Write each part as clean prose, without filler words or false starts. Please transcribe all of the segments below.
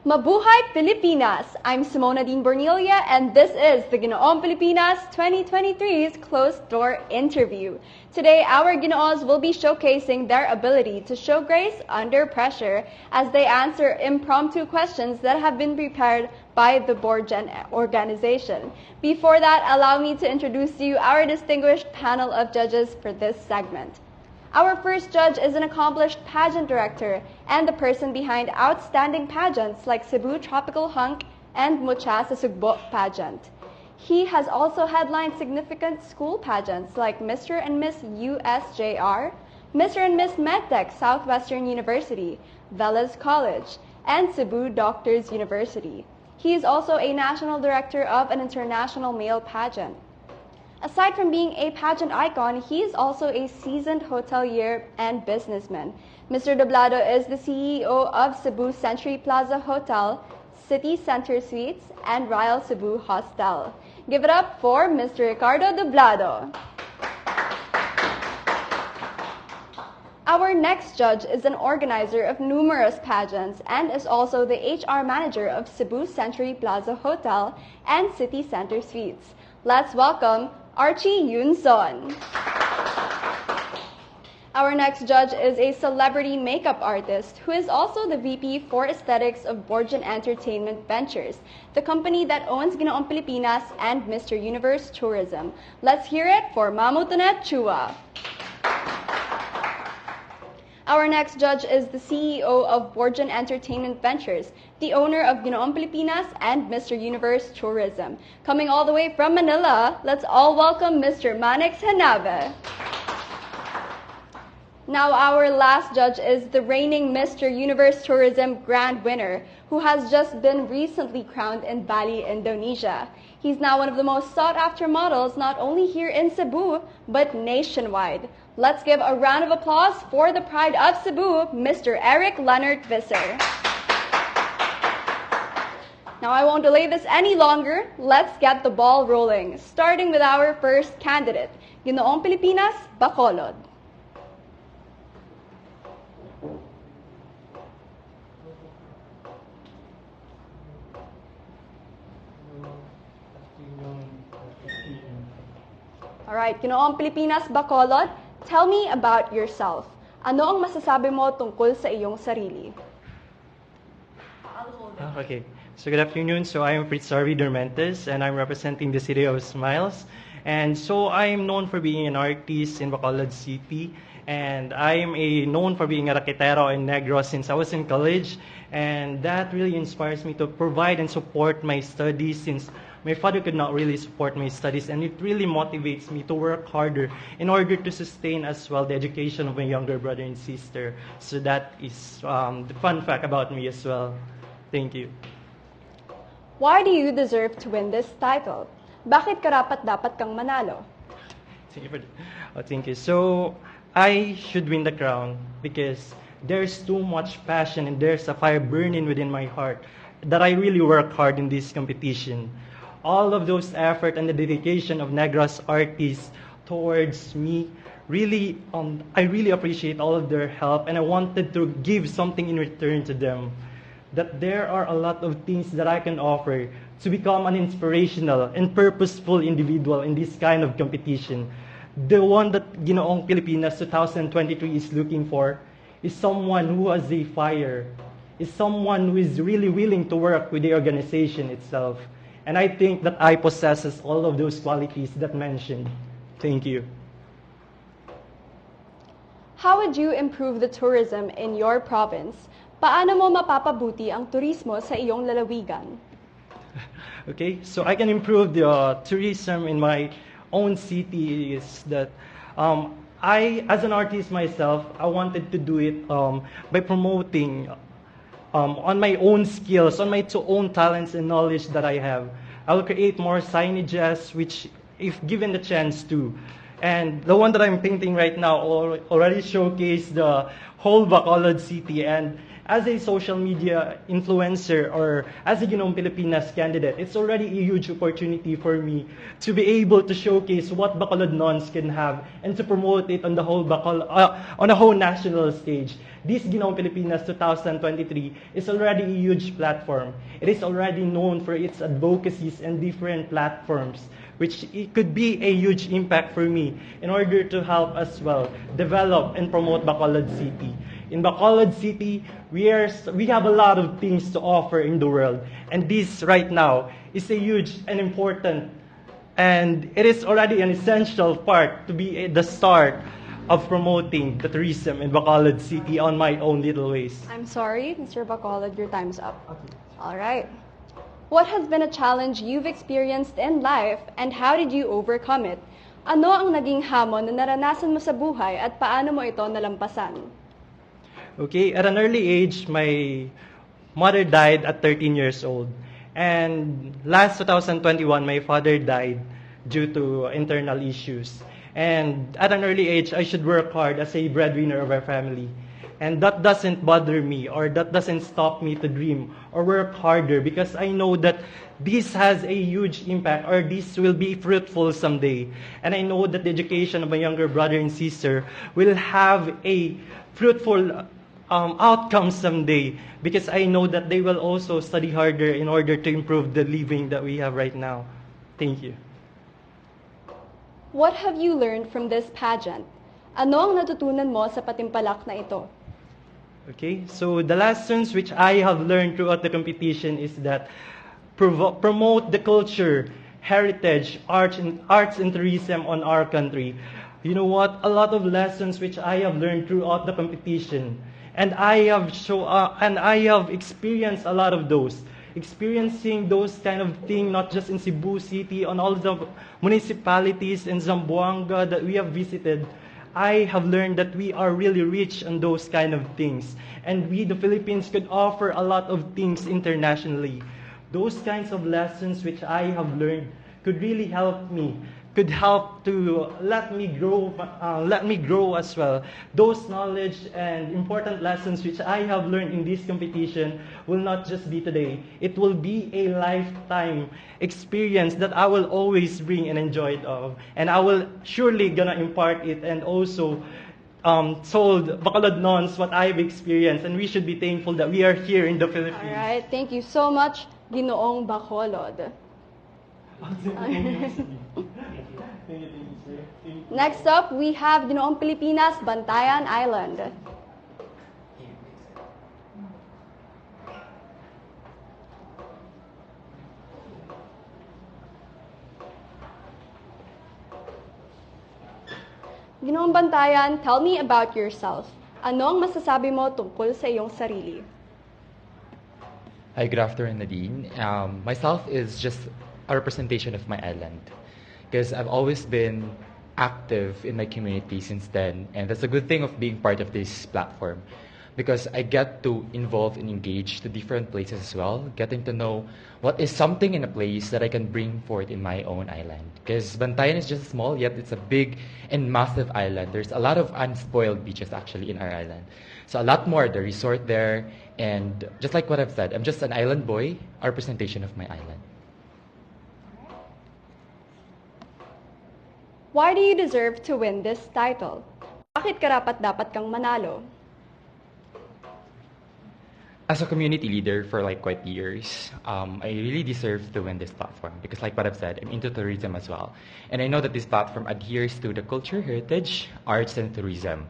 Mabuhay Pilipinas! I'm Simona Dean Bornelia, and this is the Ginoong Pilipinas 2023's closed-door interview. Today, our Ginoos will be showcasing their ability to show grace under pressure as they answer impromptu questions that have been prepared by the Boardgen organization. Before that, allow me to introduce to you our distinguished panel of judges for this segment. Our first judge is an accomplished pageant director and the person behind outstanding pageants like Cebu Tropical Hunk and Mucha sa Sugbo pageant. He has also headlined significant school pageants like Mr. and Miss USJR, Mr. and Miss MedTech Southwestern University, Velas College, and Cebu Doctors University. He is also a national director of an international male pageant. Aside from being a pageant icon, he is also a seasoned hotelier and businessman. Mr. Doblado is the CEO of Cebu Century Plaza Hotel, City Center Suites, and Royal Cebu Hostel. Give it up for Mr. Ricardo Doblado. Our next judge is an organizer of numerous pageants and is also the HR manager of Cebu Century Plaza Hotel and City Center Suites. Let's welcome Archie Yunson. Our next judge is a celebrity makeup artist who is also the VP for Aesthetics of Boardgen Entertainment Ventures, the company that owns Ginoong Pilipinas and Mr. Universe Tourism. Let's hear it for Mamutunet Chua. Our next judge is the CEO of Boardgen Entertainment Ventures, the owner of Ginoong Pilipinas and Mr. Universe Tourism. Coming all the way from Manila, let's all welcome Mr. Manix Hanave. Now our last judge is the reigning Mr. Universe Tourism Grand Winner, who has just been recently crowned in Bali, Indonesia. He's now one of the most sought-after models not only here in Cebu, but nationwide. Let's give a round of applause for the pride of Cebu, Mr. Eric Leonard Visser. Now I won't delay this any longer. Let's get the ball rolling, starting with our first candidate, Ginoong Pilipinas, Bacolod. Alright, Ginoong Pilipinas, Bacolod, tell me about yourself. Ano ang masasabi mo tungkol sa iyong sarili? Okay, so good afternoon. So I am Fritz Harvey Dormentes and I'm representing the City of Smiles. And so I am known for being an artist in Bacolod City. And I am known for being a raquetero in Negros since I was in college. And that really inspires me to provide and support my studies since my father could not really support my studies, and it really motivates me to work harder in order to sustain as well the education of my younger brother and sister. So that is the fun fact about me as well. Thank you. Why do you deserve to win this title? Bakit karapat-dapat kang manalo? Thank you. So I should win the crown because there's too much passion and there's a fire burning within my heart that I really work hard in this competition. All of those effort and the dedication of Negros artists towards me, really, I really appreciate all of their help, and I wanted to give something in return to them. That there are a lot of things that I can offer to become an inspirational and purposeful individual in this kind of competition. The one that Ginoong Pilipinas 2023 is looking for is someone who has a fire, is someone who is really willing to work with the organization itself. And I think that I possesses all of those qualities that mentioned. Thank you. How would you improve the tourism in your province? Paano mo mapapabuti ang turismo sa iyong lalawigan? Okay, so I can improve the tourism in my own city is that I, as an artist myself, I wanted to do it by promoting on my own skills, on my own talents and knowledge that I have. I will create more signages, which, if given the chance to. And the one that I'm painting right now already showcased the whole Bacolod city, and as a social media influencer or as a Ginoong Pilipinas candidate, it's already a huge opportunity for me to be able to showcase what Bacolod Nons can have and to promote it on the whole on a whole national stage. This Ginoong Pilipinas 2023 is already a huge platform. It is already known for its advocacies and different platforms, which it could be a huge impact for me in order to help as well develop and promote Bacolod City. In Bacolod City, we have a lot of things to offer in the world, and this right now is a huge and important, and it is already an essential part to be the start of promoting the tourism in Bacolod City on my own little ways. I'm sorry, Mr. Bacolod, your time's up. Okay. All right. What has been a challenge you've experienced in life and how did you overcome it? Ano ang naging hamon na naranasan mo sa buhay at paano mo ito nalampasan? Okay, at an early age, my mother died at 13 years old. And last 2021, my father died due to internal issues. And at an early age, I should work hard as a breadwinner of our family. And that doesn't bother me, or that doesn't stop me to dream or work harder, because I know that this has a huge impact, or this will be fruitful someday. And I know that the education of my younger brother and sister will have a fruitful outcome someday, because I know that they will also study harder in order to improve the living that we have right now. Thank you. What have you learned from this pageant? Ano ang natutunan mo sa patimpalak na ito? Okay, so the lessons which I have learned throughout the competition is that promote the culture, heritage, arts and tourism on our country. You know what? A lot of lessons which I have learned throughout the competition, and I have experienced a lot of those. Experiencing those kind of things, not just in Cebu City, on all the municipalities in Zamboanga that we have visited, I have learned that we are really rich on those kind of things. And we, the Philippines, could offer a lot of things internationally. Those kinds of lessons which I have learned could really help me, could help to let me grow as well. Those knowledge and important lessons which I have learned in this competition will not just be today. It will be a lifetime experience that I will always bring and enjoy it of. And I will surely gonna impart it and also told Bacolod Nons what I've experienced. And we should be thankful that we are here in the Philippines. All right, thank you so much, Ginoong Bacolod. Next up, we have Ginoong Pilipinas, Bantayan Island. Ginoong Bantayan, tell me about yourself. Ano ang masasabi mo tungkol sa iyong sarili? Hi, good afternoon, Nadine. Myself is just a representation of my island, because I've always been active in my community since then, and that's a good thing of being part of this platform, because I get to involve and engage to different places as well, getting to know what is something in a place that I can bring forth in my own island. Because Bantayan is just small, yet it's a big and massive island. There's a lot of unspoiled beaches actually in our island. So a lot more, the resort there, and just like what I've said, I'm just an island boy, a representation of my island. Why do you deserve to win this title? Bakit karapat-dapat kang manalo? As a community leader for like quite years, I really deserve to win this platform, because like what I've said, I'm into tourism as well. And I know that this platform adheres to the culture, heritage, arts, and tourism.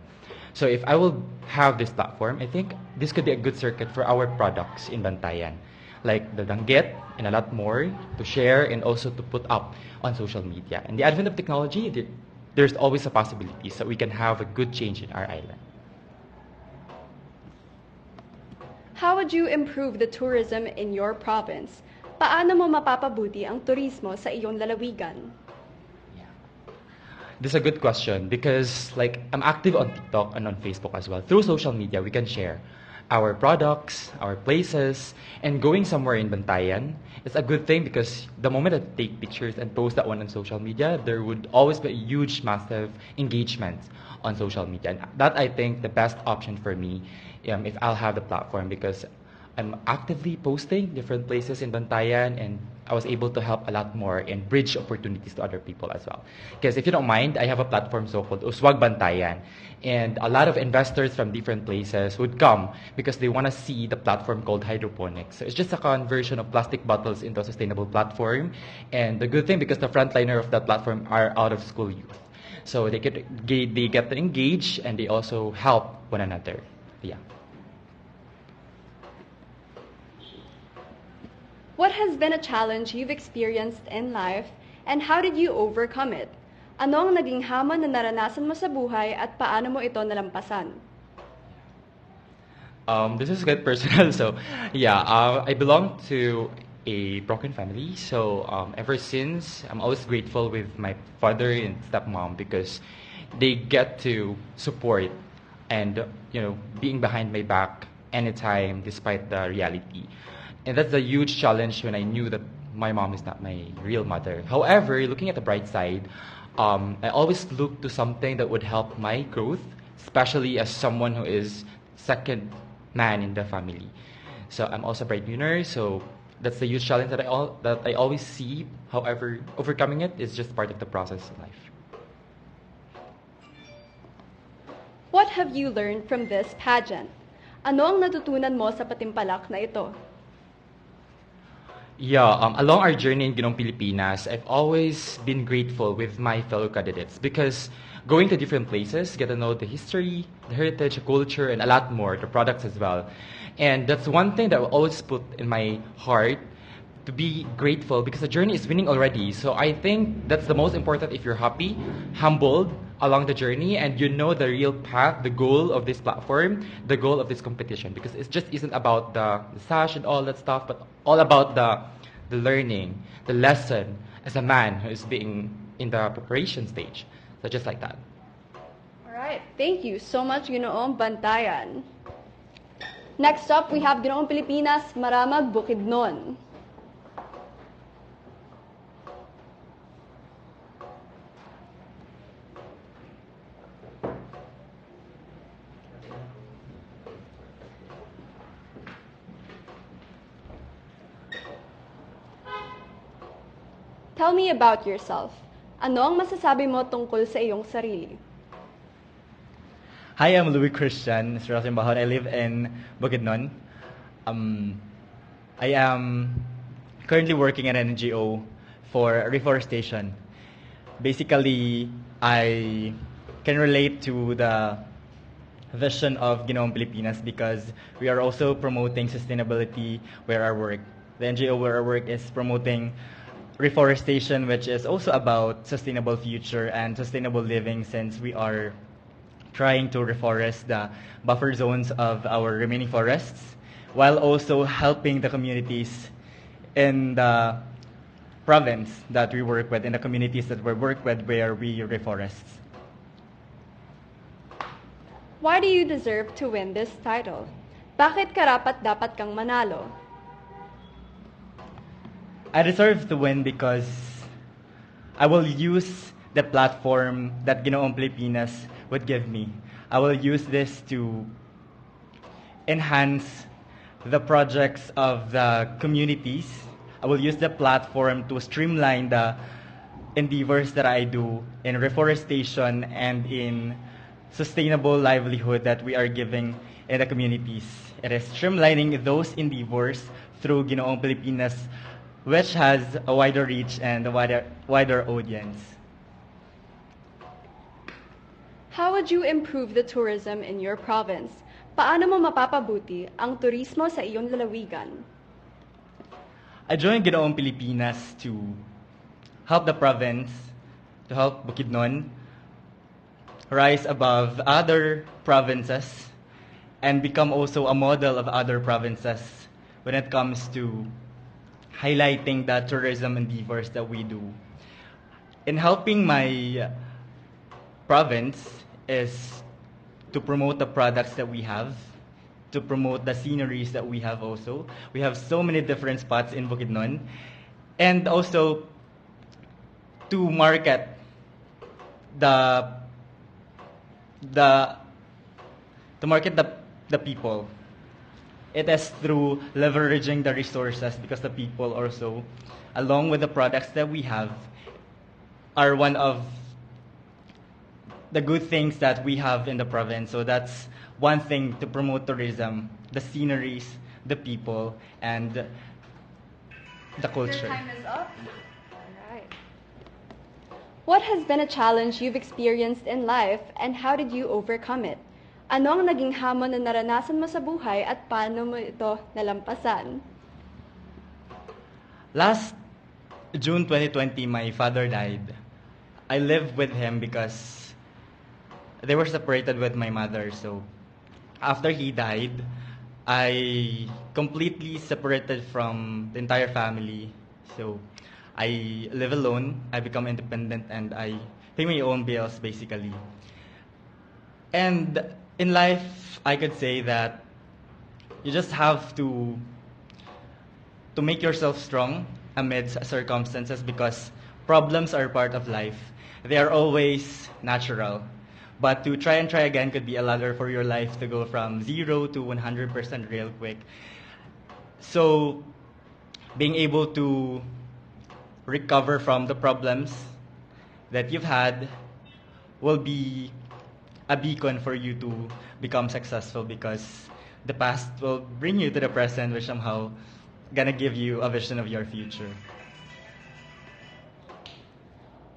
So if I will have this platform, I think this could be a good circuit for our products in Bantayan, like the danggit and a lot more to share and also to put up on social media. And the advent of technology, there's always a possibility so we can have a good change in our island. How would you improve the tourism in your province? Paano mo mapapabuti ang turismo sa iyong lalawigan? This is a good question, because like I'm active on TikTok and on Facebook as well. Through social media, we can share our products, our places, and going somewhere in Bantayan is a good thing because the moment I take pictures and post that one on social media, there would always be a huge, massive engagement on social media. And that I think the best option for me if I'll have the platform because I'm actively posting different places in Bantayan and I was able to help a lot more and bridge opportunities to other people as well. Because if you don't mind, I have a platform so-called Uswag Bantayan. And a lot of investors from different places would come because they want to see the platform called hydroponics. So it's just a conversion of plastic bottles into a sustainable platform. And the good thing, because the frontliner of that platform are out-of-school youth. So they get to engage and they also help one another. Yeah. What has been a challenge you've experienced in life and how did you overcome it? Ano ang naging hamon na naranasan mo sa buhay at paano mo ito nalampasan? This is quite personal. So, yeah, I belong to a broken family. So, ever since, I'm always grateful with my father and stepmom because they get to support and, being behind my back anytime despite the reality. And that's a huge challenge when I knew that my mom is not my real mother. However, looking at the bright side, I always look to something that would help my growth, especially as someone who is second man in the family. So I'm also a breadwinner, so that's the huge challenge that I always see. However, overcoming it is just part of the process of life. What have you learned from this pageant? Ano ang natutunan mo sa patimpalak na ito? Yeah, along our journey in Ginoong Pilipinas, I've always been grateful with my fellow candidates because going to different places, get to know the history, the heritage, the culture, and a lot more, the products as well. And that's one thing that I will always put in my heart to be grateful because the journey is winning already. So I think that's the most important if you're happy, humbled along the journey, and you know the real path, the goal of this platform, the goal of this competition. Because it just isn't about the sash and all that stuff, but all about the learning, the lesson as a man who is being in the preparation stage. So just like that. All right, thank you so much, Ginoong Bantayan. Next up, we have Ginoong Pilipinas, Maramag Bukidnon. Tell me about yourself. Ano ang masasabi mo tungkol sa iyong sarili? Hi, I'm Louis Christian Bahon. I live in Bukidnon. I am currently working at an NGO for reforestation. Basically, I can relate to the vision of Ginoong Pilipinas because we are also promoting sustainability where our work. The NGO where our work is promoting reforestation, which is also about sustainable future and sustainable living since we are trying to reforest the buffer zones of our remaining forests while also helping the communities in the province that we work with, in the communities that we work with where we reforest. Why do you deserve to win this title? Bakit karapat-dapat kang manalo? I deserve to win because I will use the platform that Ginoong Pilipinas would give me. I will use this to enhance the projects of the communities. I will use the platform to streamline the endeavors that I do in reforestation and in sustainable livelihood that we are giving in the communities. It is streamlining those endeavors through Ginoong Pilipinas, which has a wider reach and a wider audience. How would you improve the tourism in your province? Paano mo mapapabuti ang turismo sa iyong lalawigan? I joined Ginoong Pilipinas to help the province, to help Bukidnon rise above other provinces and become also a model of other provinces when it comes to highlighting the tourism endeavors that we do. In helping my province is to promote the products that we have, to promote the sceneries that we have also. We have so many different spots in Bukidnon. And also to market the the to market the people. It is through leveraging the resources, because the people also, along with the products that we have, are one of the good things that we have in the province. So that's one thing to promote tourism: the sceneries, the people, and the culture. Your time is up. All right. What has been a challenge you've experienced in life and how did you overcome it? Ano ang naging hamon na naranasan mo sa buhay at paano mo ito nalampasan? Last June 2020, my father died. I lived with him because they were separated with my mother. So after he died, I completely separated from the entire family. So I live alone, I become independent, and I pay my own bills basically. And in life, I could say that you just have to make yourself strong amidst circumstances, because problems are part of life. They are always natural. But to try again could be a ladder for your life to go from 0 to 100% real quick. So being able to recover from the problems that you've had will be a beacon for you to become successful, because the past will bring you to the present, which somehow gonna give you a vision of your future.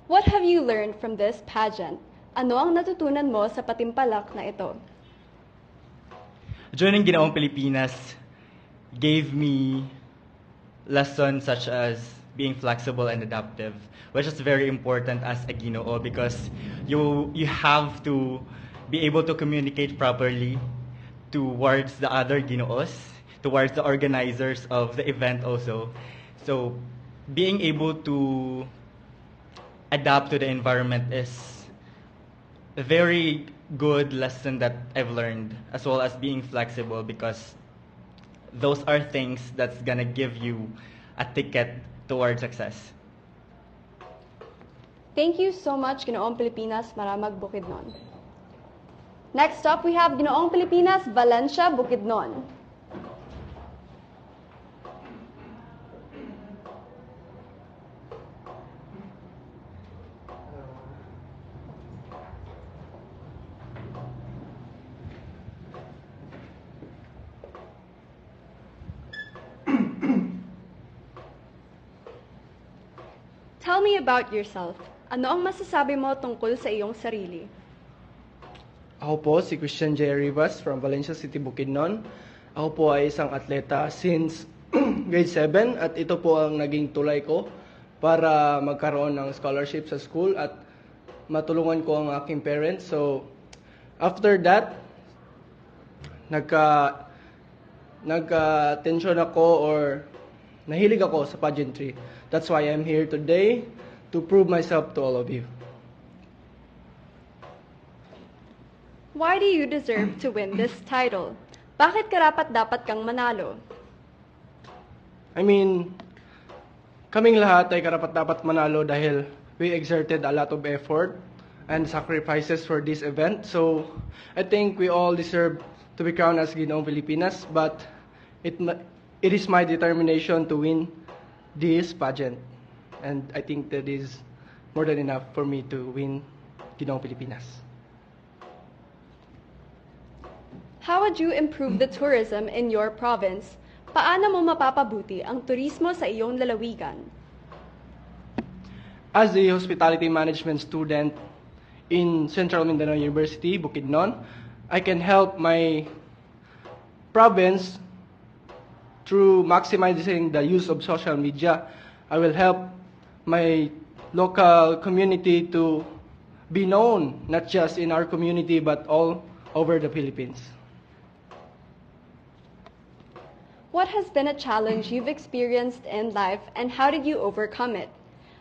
What have you learned from this pageant? Ano ang natutunan mo sa patimpalak na ito? Joining Ginoong Pilipinas gave me lessons such as being flexible and adaptive, which is very important as a Ginoo, because you have to be able to communicate properly towards the other Ginoos, towards the organizers of the event also. So being able to adapt to the environment is a very good lesson that I've learned, as well as being flexible, because those are things that's gonna give you a ticket towards success. Thank you so much, Ginoong Pilipinas, Maramag Bukidnon. Next up, we have Ginoong Pilipinas, Valencia, Bukidnon. Tell me about yourself. Ano ang masasabi mo tungkol sa iyong sarili? Ako po si Christian J. Rivas from Valencia City, Bukidnon. Ako po ay isang atleta since grade 7 at ito po ang naging tulay ko para magkaroon ng scholarship sa school at matulungan ko ang aking parents. So, after that, nagka-tension ako or nahilig ako sa pageantry. That's why I'm here today to prove myself to all of you. Why do you deserve to win this title? Bakit karapat-dapat kang manalo? I mean, kaming lahat ay karapat-dapat manalo dahil we exerted a lot of effort and sacrifices for this event. So, I think we all deserve to be crowned as Ginoong Pilipinas, but it is my determination to win this pageant. And I think that is more than enough for me to win Ginoong Pilipinas. How would you improve the tourism in your province? Paano mo mapapabuti ang turismo sa iyong lalawigan? As a hospitality management student in Central Mindanao University, Bukidnon, I can help my province through maximizing the use of social media. I will help my local community to be known, not just in our community, but all over the Philippines. What has been a challenge you've experienced in life and how did you overcome it?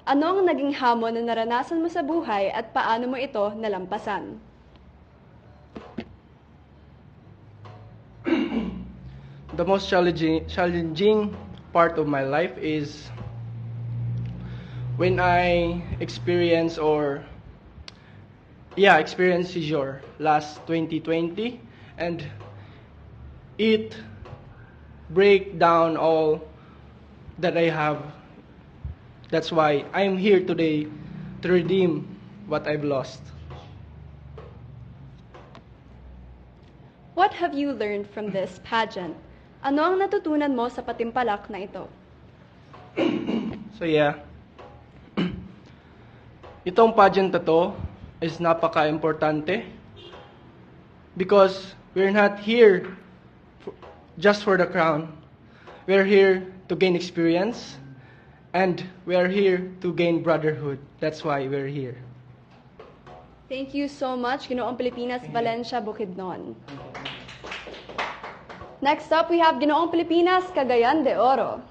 Ano ang naging hamon na naranasan mo sa buhay at paano mo ito nalampasan? the most challenging part of my life is when I experience seizure last 2020, and it break down all that I have. That's why I'm here today to redeem what I've lost. What have you learned from this pageant? Ano ang natutunan mo sa patimpalak na ito? So yeah, itong pageant na to is napaka-importante because we're not here just for the crown. We're here to gain experience, and we're here to gain brotherhood. That's why we're here. Thank you so much, Ginoong Pilipinas, Valencia Bukidnon. Next up, we have Ginoong Pilipinas, Cagayan de Oro.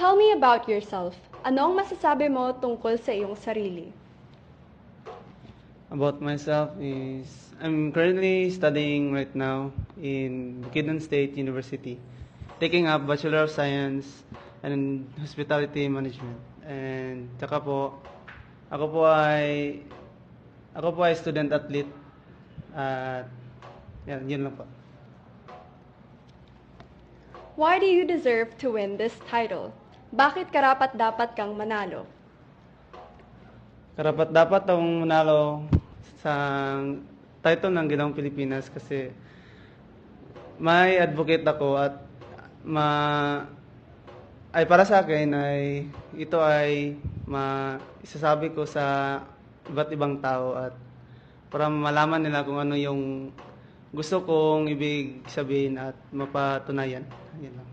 Tell me about yourself. Ano ang masasabi mo tungkol sa iyong sarili? About myself is I'm currently studying right now in Bukidnon State University, taking up Bachelor of Science and Hospitality Management. And tsaka po, ako po ay student athlete at yun lang po. Why do you deserve to win this title? Bakit karapat-dapat kang manalo? Karapat-dapat akong manalo sa title ng Ginoong Pilipinas kasi may advocate ako at para sa akin ay ito ay isasabi ko sa iba't ibang tao at para malaman nila kung ano yung gusto kong ibig sabihin at mapatunayan. Yan lang.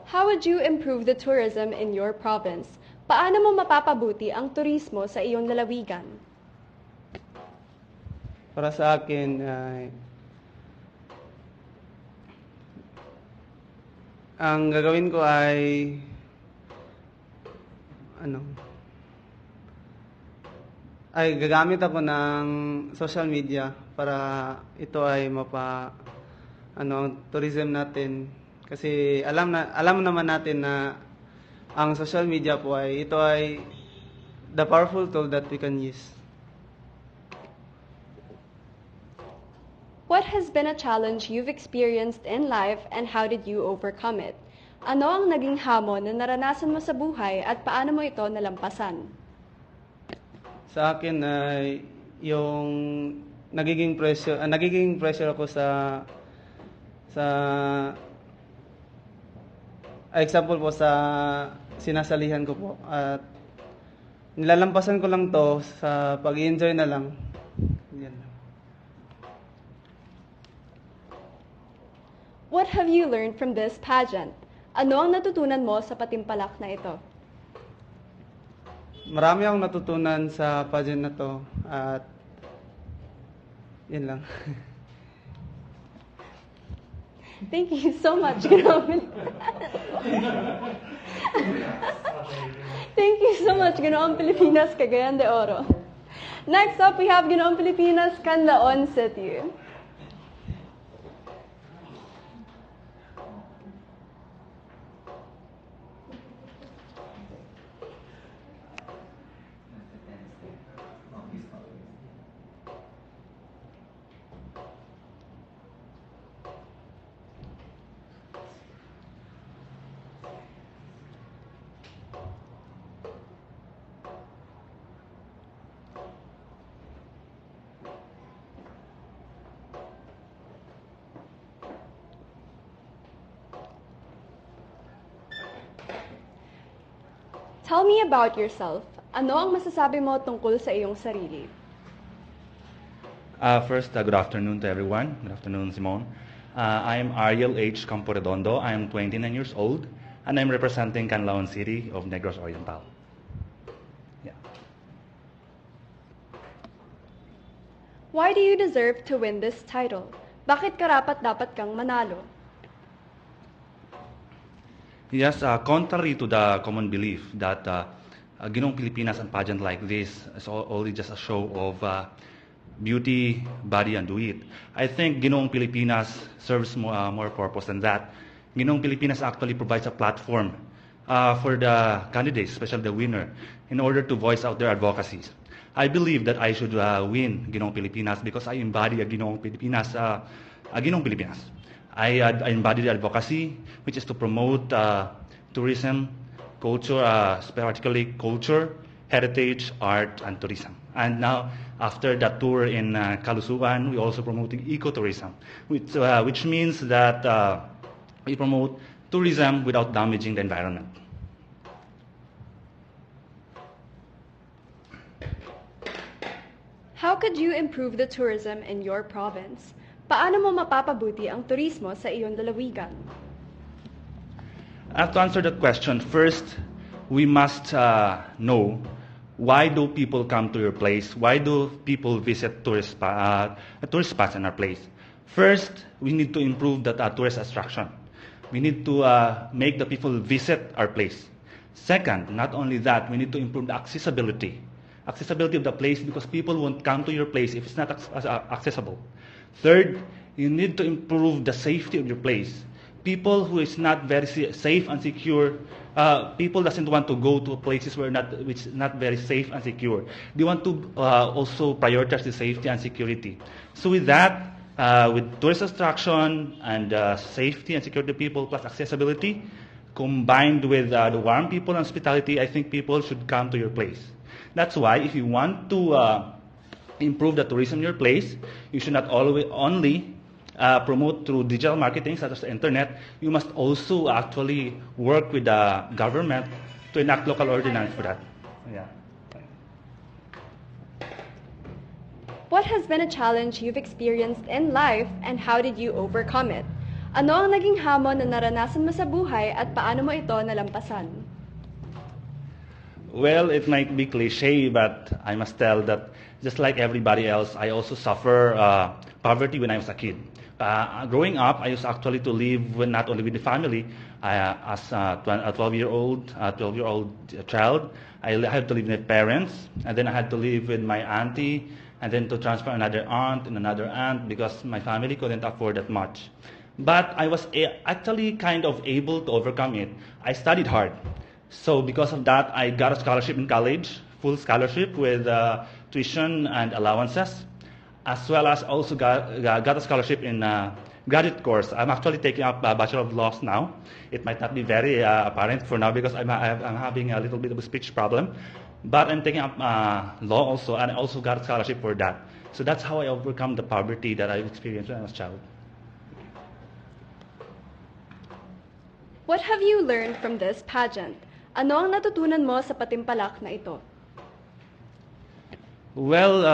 How would you improve the tourism in your province? Paano mo mapapabuti ang turismo sa iyong lalawigan? Para sa akin ay ang gagawin ko ay gagamit ako ng social media para ito ay tourism natin. Kasi alam naman natin na ang social media po ito ay the powerful tool that we can use. What has been a challenge you've experienced in life and how did you overcome it? Ano ang naging hamon na naranasan mo sa buhay at paano mo ito nalampasan? Sa akin ay yung nagiging pressure ako sa example po sa sinasalihan ko po at nilalampasan ko lang to sa pag-enjoy na lang. Yan lang. What have you learned from this pageant? Ano ang natutunan mo sa patimpalak na ito? Marami akong natutunan sa pageant na to at yan lang. Thank you so much, Ginoong. Thank you so much, Ginoong Pilipinas, Cagayan de Oro. Next up, we have Ginoong Pilipinas, Canlaon City. Tell me about yourself. Ano ang masasabi mo tungkol sa iyong sarili? First, good afternoon to everyone. Good afternoon, Simone. I'm Ariel H. Camporedondo. I am 29 years old, and I'm representing Canlaon City of Negros Oriental. Yeah. Why do you deserve to win this title? Bakit karapat-dapat kang manalo? Yes, contrary to the common belief that Ginoong Pilipinas and pageant like this is only just a show of beauty, body, and do it. I think Ginoong Pilipinas serves more purpose than that. Ginoong Pilipinas actually provides a platform for the candidates, especially the winner, in order to voice out their advocacies. I believe that I should win Ginoong Pilipinas because I embody a Ginoong Pilipinas, I embody the advocacy, which is to promote tourism, culture, particularly culture, heritage, art, and tourism. And now, after that tour in Kalusuan, we're also promoting ecotourism, which means that we promote tourism without damaging the environment. How could you improve the tourism in your province? Paano mo mapapabuti ang turismo sa iyong lalawigan? To answer that question, first, we must know why do people come to your place? Why do people visit tourist spots in our place? First, we need to improve that tourist attraction. We need to make the people visit our place. Second, not only that, we need to improve the accessibility. Accessibility of the place because people won't come to your place if it's not accessible. Third, you need to improve the safety of your place. People who is not very safe and secure, people doesn't want to go to places which is not very safe and secure. They want to also prioritize the safety and security. So with that, with tourist attraction and safety and security of people plus accessibility, combined with the warm people and hospitality, I think people should come to your place. That's why if you want to improve the tourism in your place, you should not only promote through digital marketing such as the internet, you must also actually work with the government to enact local ordinance for that. Yeah. What has been a challenge you've experienced in life and how did you overcome it? Ano ang naging hamon na naranasan mo sa buhay at paano mo ito nalampasan? Well, it might be cliche, but I must tell that just like everybody else, I also suffer poverty when I was a kid. Growing up, I used actually to live not only with the family. As a 12-year-old child, I had to live with my parents, and then I had to live with my auntie, and then to transfer another aunt because my family couldn't afford that much. But I was actually kind of able to overcome it. I studied hard. So because of that, I got a scholarship in college, full scholarship with tuition and allowances, as well as also got a scholarship in graduate course. I'm actually taking up a Bachelor of Laws now. It might not be very apparent for now because I'm having a little bit of a speech problem. But I'm taking up law also, and I also got a scholarship for that. So that's how I overcome the poverty that I've experienced when I was a child. What have you learned from this pageant? Ano ang natutunan mo sa patimpalak na ito? Well,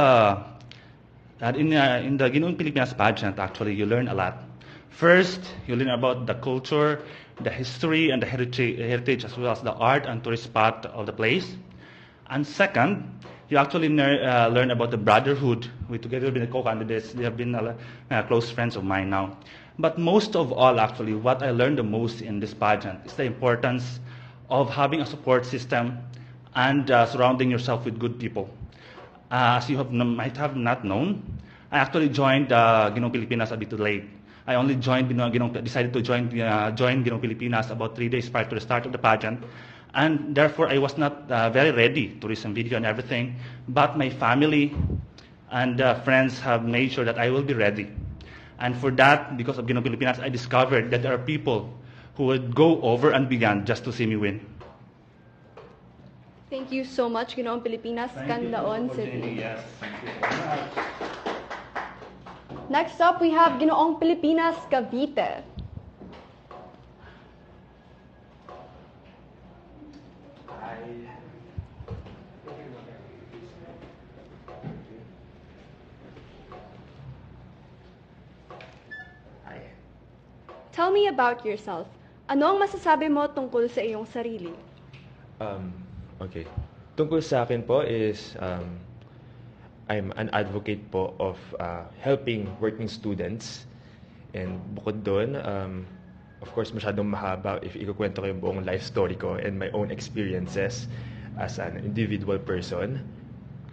in the Ginoong Pilipinas pageant, actually, you learn a lot. First, you learn about the culture, the history, and the heritage, as well as the art and tourist spot of the place. And second, you actually learn about the brotherhood. We together with the co-candidates, they have been close friends of mine now. But most of all, actually, what I learned the most in this pageant is the importance of having a support system and surrounding yourself with good people. As you might have not known, I actually joined Ginoong Pilipinas a bit late. I only decided to join Ginoong Pilipinas about 3 days prior to the start of the pageant. And therefore, I was not very ready to listen video and everything. But my family and friends have made sure that I will be ready. And for that, because of Ginoong Pilipinas, I discovered that there are people who would go over and beyond just to see me win. Thank you so much, Ginoong Pilipinas, Canlaon City. Yes, thank you so much. Next up, we have Ginoong Pilipinas, Cavite. Tell me about yourself. Ano ang masasabi mo tungkol sa iyong sarili? Okay. Tungkol sa akin po is I'm an advocate po of helping working students. And bukod doon, of course, masyadong mahaba if ikukwento ko yung buong life story ko and my own experiences as an individual person.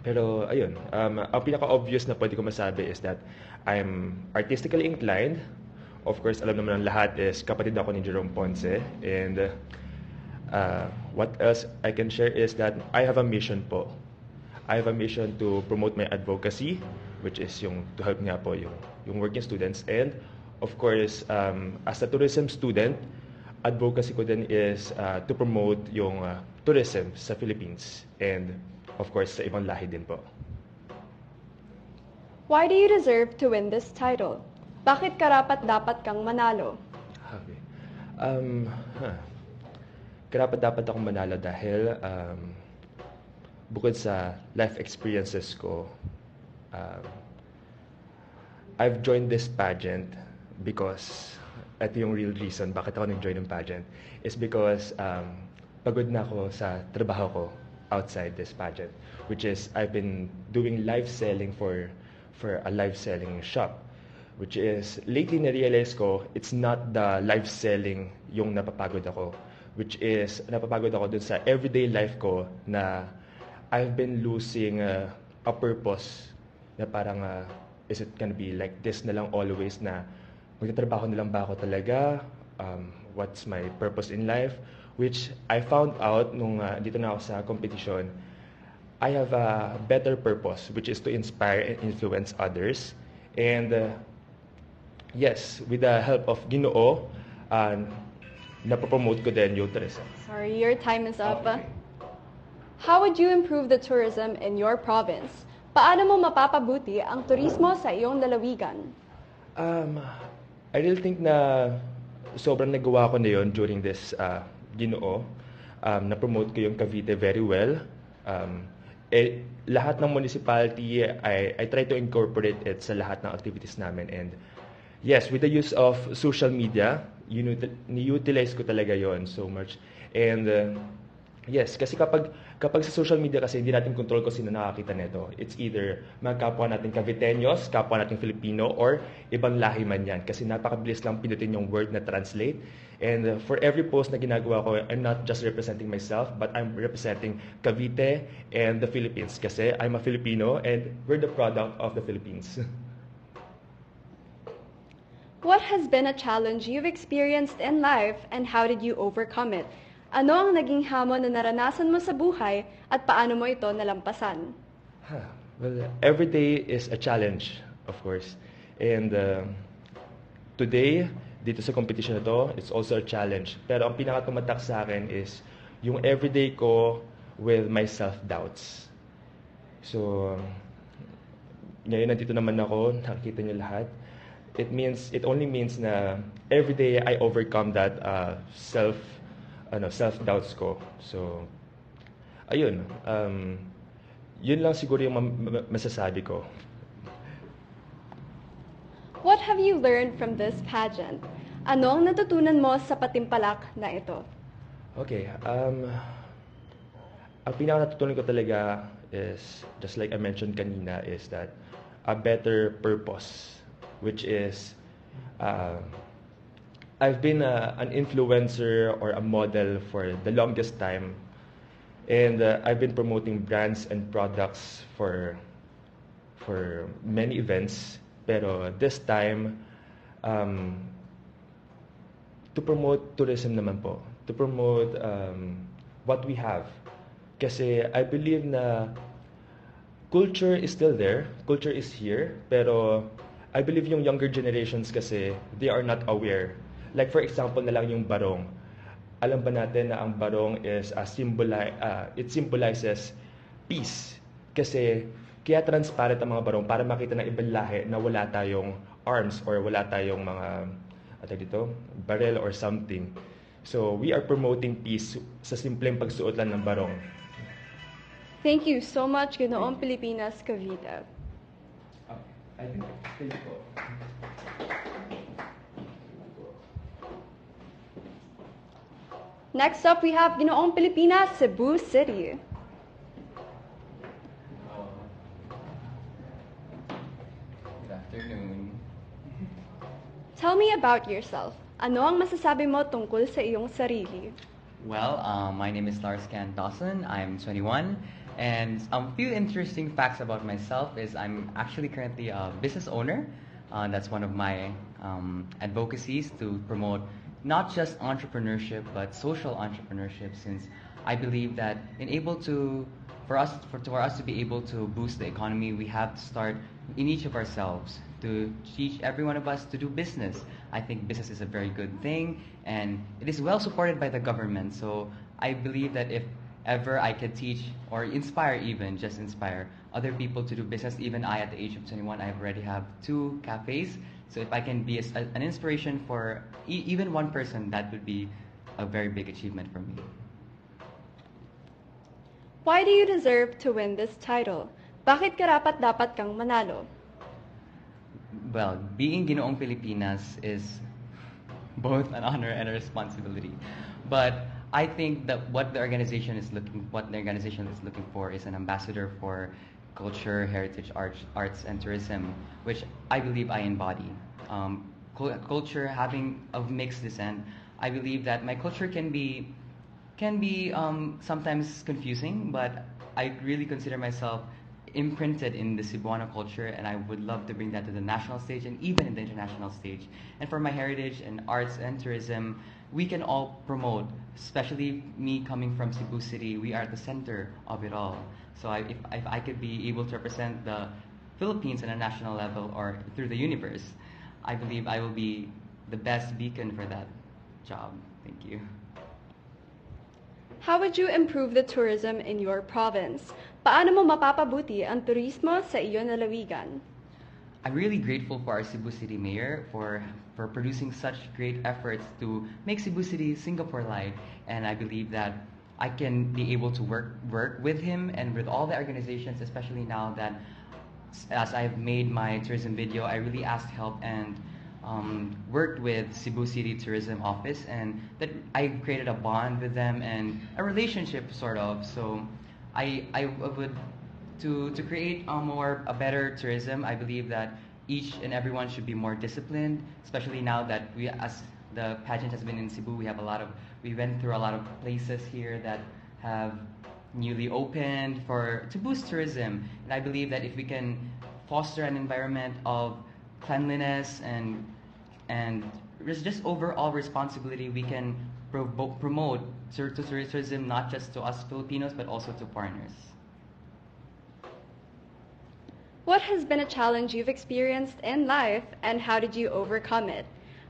Pero ayun, ang pinaka-obvious na pwede ko masabi is that I'm artistically inclined. Of course, alam naman ng lahat is kapatid ako ni Jerome Ponce. And what else I can share is that I have a mission po. I have a mission to promote my advocacy, which is yung to help nga po yung working students. And of course, as a tourism student, advocacy ko din is to promote yung tourism sa Philippines. And of course, sa ibang lahi din po. Why do you deserve to win this title? Bakit karapat-dapat kang manalo? Okay. Karapat-dapat akong manalo dahil bukod sa life experiences ko, I've joined this pageant because ito yung real reason bakit ako nag-join ng pageant is because pagod na ako sa trabaho ko outside this pageant, which is I've been doing live selling for a live selling shop, which is lately na-realize ko it's not the live selling yung napapagod ako, which is napapagod ako dun sa everyday life ko na I've been losing a purpose na parang is it gonna be like this na lang always na magtatrabaho na lang ba ako talaga? What's my purpose in life? Which I found out nung dito na ako sa competition, I have a better purpose, which is to inspire and influence others. And yes, with the help of Ginoo, napopromote ko din yung tourism. Sorry, your time is up. Okay. How would you improve the tourism in your province? Paano mo mapapabuti ang turismo sa iyong lalawigan? I really think na sobrang nagawa ko na yun during this Ginoo. Na-promote ko yung Cavite very well. Lahat ng municipality, I try to incorporate it sa lahat ng activities namin. And yes, with the use of social media, ni-utilize ko talaga yon so much. And yes, kasi kapag sa social media kasi hindi natin control kung sino nakakita nito. It's either mga kapwa natin Caviteños, kapwa natin Filipino, or ibang lahi man yan. Kasi napakabilis lang pinutin yung word na translate. And for every post na ginagawa ko, I'm not just representing myself, but I'm representing Cavite and the Philippines. Kasi I'm a Filipino and we're the product of the Philippines. What has been a challenge you've experienced in life and how did you overcome it? Ano ang naging hamon na naranasan mo sa buhay at paano mo ito nalampasan? Well, every day is a challenge, of course. And today, dito sa competition na to, it's also a challenge. Pero ang pinaka-tumatak sa akin is yung everyday ko with my self-doubts. So, ngayon nandito naman ako, nakikita niyo lahat. It only means na every day I overcome that self-doubts ko. So, ayun. Yun lang siguro yung masasabi ko. What have you learned from this pageant? Ano ang natutunan mo sa patimpalak na ito? Okay. Ang pinaka-natutunan ko talaga is, just like I mentioned kanina, is that a better purpose, which is I've been an influencer or a model for the longest time, and I've been promoting brands and products for many events. Pero this time, to promote tourism naman po, to promote what we have. Kasi I believe na culture is still there, culture is here, pero I believe yung younger generations kasi, they are not aware. Like for example na lang yung barong. Alam ba natin na ang barong is it symbolizes peace. Kasi kaya transparent ang mga barong para makita ng ibang lahi na wala tayong arms or wala tayong mga barrel or something. So we are promoting peace sa simpleng pagsuot lang ng barong. Thank you so much, Ginoong Pilipinas, Cavite. I think, thank you po. Next up, we have Ginoong Pilipinas, Cebu City. Good afternoon. Tell me about yourself. Ano ang masasabi mo tungkol sa iyong sarili? Well, my name is Lars Can Dawson. I'm 21. And a few interesting facts about myself is I'm actually currently a business owner. That's one of my advocacies to promote not just entrepreneurship but social entrepreneurship, since I believe that for us to be able to boost the economy, we have to start in each of ourselves to teach every one of us to do business. I think business is a very good thing, and it is well supported by the government. So I believe that if ever I could teach or inspire other people to do business, even I at the age of 21, I already have 2 cafes. So if I can be an inspiration for even one person, that would be a very big achievement for me. Why do you deserve to win this title? Bakit karapat-dapat kang manalo? Well, being Ginoong Pilipinas is both an honor and a responsibility. But I think that what the organization is looking for is an ambassador for culture, heritage, arts, and tourism, which I believe I embody. Culture having of mixed descent, I believe that my culture can be sometimes confusing, but I really consider myself imprinted in the Cebuano culture, and I would love to bring that to the national stage and even in the international stage. And for my heritage and arts and tourism, we can all promote, especially me coming from Cebu City, we are at the center of it all. So if I could be able to represent the Philippines on a national level or through the universe, I believe I will be the best beacon for that job. Thank you. How would you improve the tourism in your province? Paano mo mapapabuti ang turismo sa iyong lalawigan? I'm really grateful for our Cebu City Mayor for producing such great efforts to make Cebu City Singapore-like, and I believe that I can be able to work with him and with all the organizations, especially now that as I've made my tourism video, I really asked help and worked with Cebu City Tourism Office, and that I created a bond with them and a relationship sort of. So I would to create a better tourism. I believe that each and everyone should be more disciplined, especially now that as the pageant has been in Cebu, we went through a lot of places here that have newly opened to boost tourism. And I believe that if we can foster an environment of cleanliness and just overall responsibility, we can promote tourism not just to us Filipinos but also to foreigners. What has been a challenge you've experienced in life, and how did you overcome it?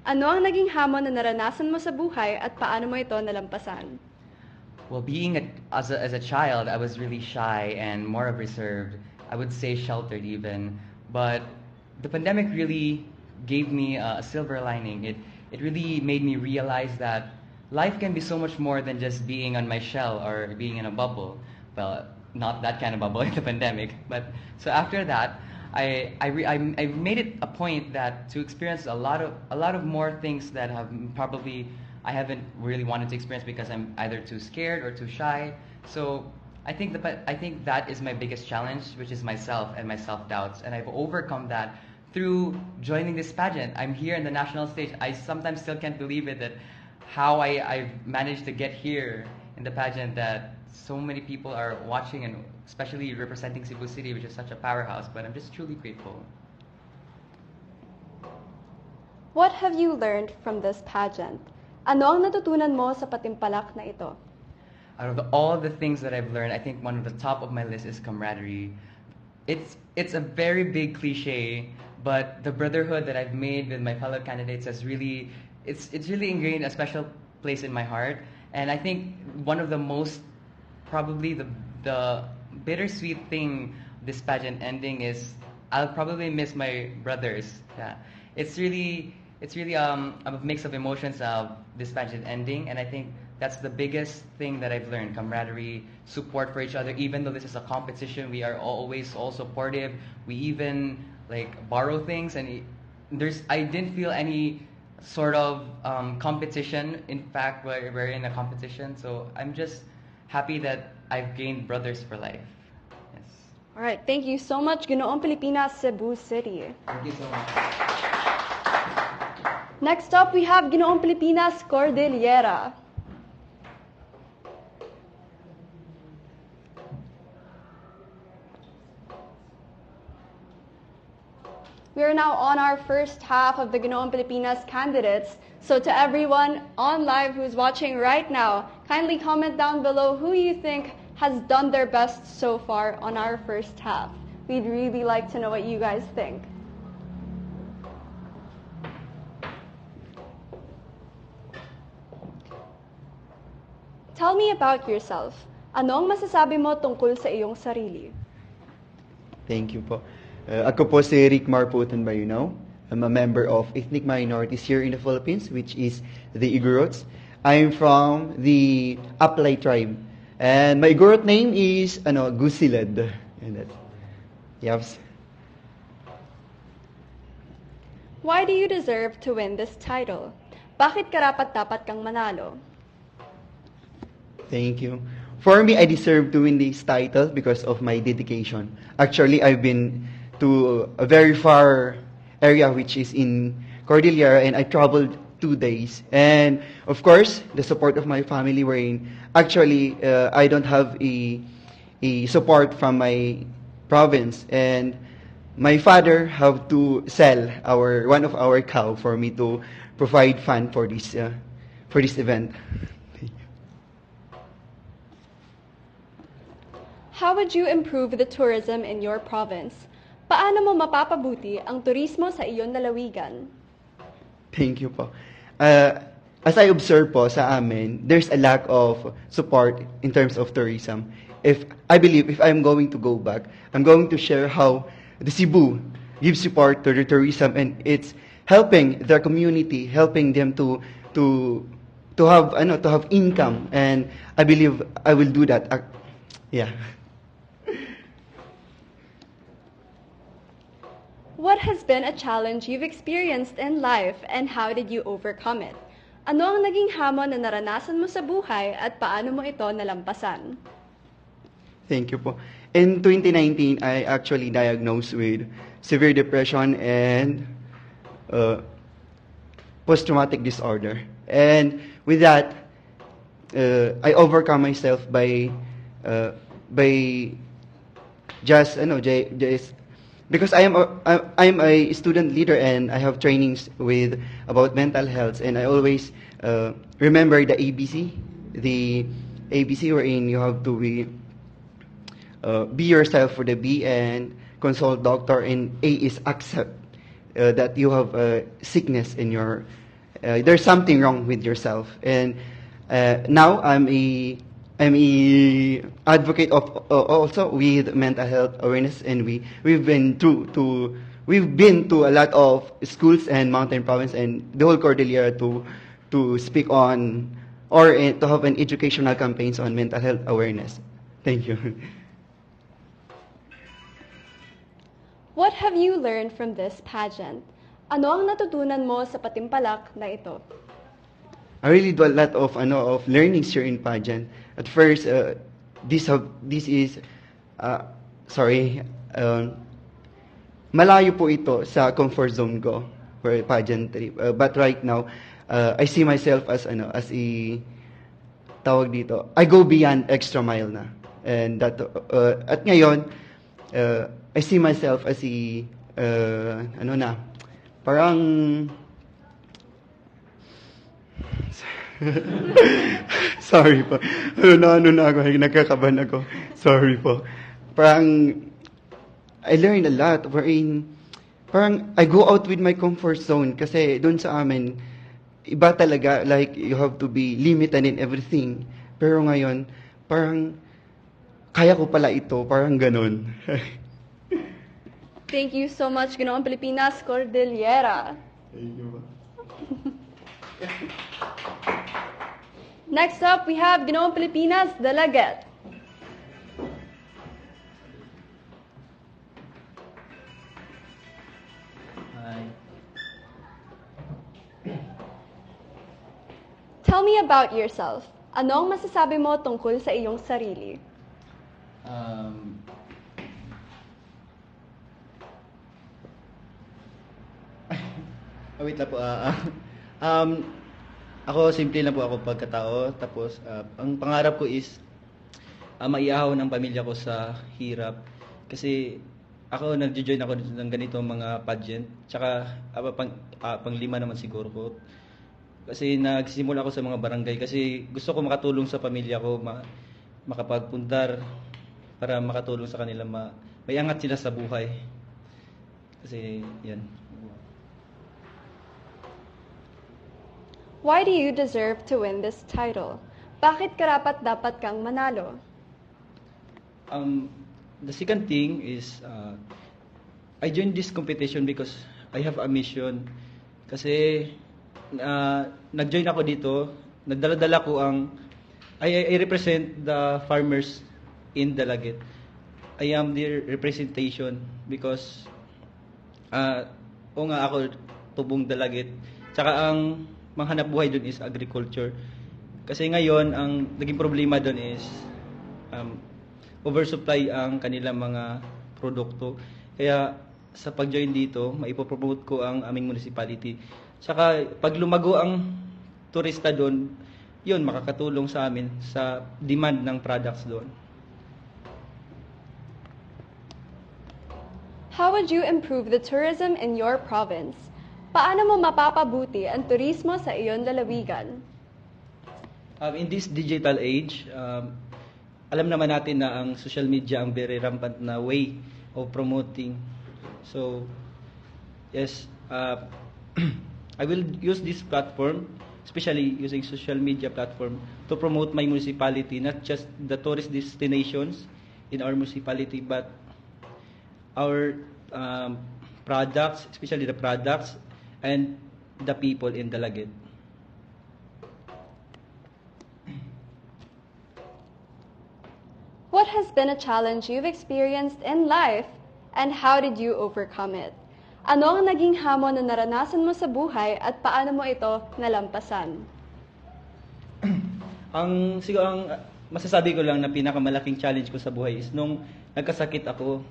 Ano ang naging hamon na naranasan mo sa buhay at paano mo ito nalampasan? Well, as a child, I was really shy and more of reserved. I would say sheltered even. But the pandemic really gave me a silver lining. It really made me realize that life can be so much more than just being on my shell or being in a bubble. Well, not that kind of bubble in the pandemic. But so after that, I made it a point that to experience a lot of more things that I haven't really wanted to experience because I'm either too scared or too shy. So I think that is my biggest challenge, which is myself and my self-doubts, and I've overcome that through joining this pageant. I'm here in the national stage. I sometimes still can't believe it that how I've managed to get here in the pageant, that so many people are watching and especially representing Cebu City, which is such a powerhouse, but I'm just truly grateful. What have you learned from this pageant? Ano ang natutunan mo sa patimpalak na ito? Out of all the things that I've learned, I think one of the top of my list is camaraderie. It's a very big cliche, but the brotherhood that I've made with my fellow candidates has really really ingrained a special place in my heart. And I think one of the most, probably the bittersweet thing this pageant ending is I'll probably miss my brothers. Yeah, it's really a mix of emotions of this pageant ending, and I think that's the biggest thing that I've learned: camaraderie, support for each other. Even though this is a competition, we are always all supportive. We even like borrow things, and I didn't feel any sort of competition. In fact, we're in a competition, so I'm just happy that I've gained brothers for life. Yes. All right, thank you so much, Ginoong Pilipinas, Cebu City. Thank you so much. Next up, we have Ginoong Pilipinas, Cordillera. We are now on our first half of the Ginoong Pilipinas candidates. So to everyone on live who's watching right now, kindly comment down below who you think has done their best so far on our first half. We'd really like to know what you guys think. Tell me about yourself. Anong masasabi mo tungkol sa iyong sarili? Thank you po. Ako po si Rick Marputan Bayunaw. I'm a member of ethnic minorities here in the Philippines, which is the Igorots. I'm from the Aplay tribe. And my Igorot name is Gusilad. And that's, yaps. Why do you deserve to win this title? Bakit karapat-dapat kang manalo? Thank you. For me, I deserve to win this title because of my dedication. Actually, I've been to a very far area, which is in Cordillera, and I traveled 2 days. And of course, the support of my family wherein actually I don't have a support from my province, and my father have to sell one of our cow for me to provide fund for this event. How would you improve the tourism in your province? Paano mo mapapabuti ang turismo sa iyong lalawigan? Thank you po. As I observe po sa amin, there's a lack of support in terms of tourism. I believe if I'm going to go back, I'm going to share how the Cebu gives support to the tourism, and it's helping their community, helping them to have income, and I believe I will do that. Yeah. What has been a challenge you've experienced in life and how did you overcome it? Ano ang naging hamon na naranasan mo sa buhay at paano mo ito nalampasan? Thank you po. In 2019, I actually diagnosed with severe depression and post-traumatic disorder. And with that, I overcome myself by just because I'm a student leader and I have trainings about mental health, and I always remember the ABC wherein you have to be yourself for the B, and consult doctor, and A is accept that you have a sickness in your there's something wrong with yourself. And now I'm a advocate of also with mental health awareness, and we've been to a lot of schools and mountain province and the whole Cordillera to speak on or to have an educational campaigns on mental health awareness. Thank you. What have you learned from this pageant? Ano ang natutunan mo sa patimpalak na ito? I really do a lot of learnings here in pageant. At first, this is malayo po ito sa comfort zone ko for pageantry. But right now, I see myself as a tawag dito. I go beyond extra mile na. And that at ngayon, I see myself as parang sorry po. Nagkakabahan ako. Sorry po. Parang, I learned a lot wherein, parang, I go out with my comfort zone kasi doon sa amin, iba talaga, like, you have to be limited in everything. Pero ngayon, parang, kaya ko pala ito, parang ganun. Thank you so much, Ginoong Pilipinas, Cordillera. Thank you. Next up, we have Ginoong Pilipinas, Dalaget. Hi. Tell me about yourself. Anong masasabi mo tungkol sa iyong sarili? Wait lang po. Um, ako, simple lang po ako pagkatao. Tapos, ang pangarap ko is maiahaw ng pamilya ko sa hirap. Kasi ako, nag-join ako ng ganito mga pageant. Tsaka, pang-lima naman siguro ko. Kasi nagsimula ako sa mga barangay. Kasi gusto ko makatulong sa pamilya ko, makapagpundar para makatulong sa kanila. May angat sila sa buhay. Kasi, yan. Why do you deserve to win this title? Bakit karapat dapat kang manalo? The second thing is, I joined this competition because I have a mission. Kasi, nag-join ako dito, nagdala-dala ko I represent the farmers in Dalaget. I am their representation because, ako, tubong Dalaget. Tsaka ang manghanap buhay doon is agriculture. Kasi ngayon, ang naging problema doon is oversupply ang kanilang mga produkto. Kaya sa pag-join dito, maipopromote ko ang aming municipality. Saka pag lumago ang turista doon, yun, makakatulong sa amin sa demand ng products doon. How would you improve the tourism in your province? Paano mo mapapabuti ang turismo sa iyong lalawigan? In this digital age, alam naman natin na ang social media ang very rampant na way of promoting. So, yes, I will use this platform, especially using social media platform, to promote my municipality, not just the tourist destinations in our municipality, but our products, especially the products, and the people in Dalaget. What has been a challenge you've experienced in life and how did you overcome it? Ano ang naging hamon na naranasan mo sa buhay at paano mo ito nalampasan? Siguro ang masasabi ko lang na pinakamalaking challenge ko sa buhay is nung nagkasakit ako,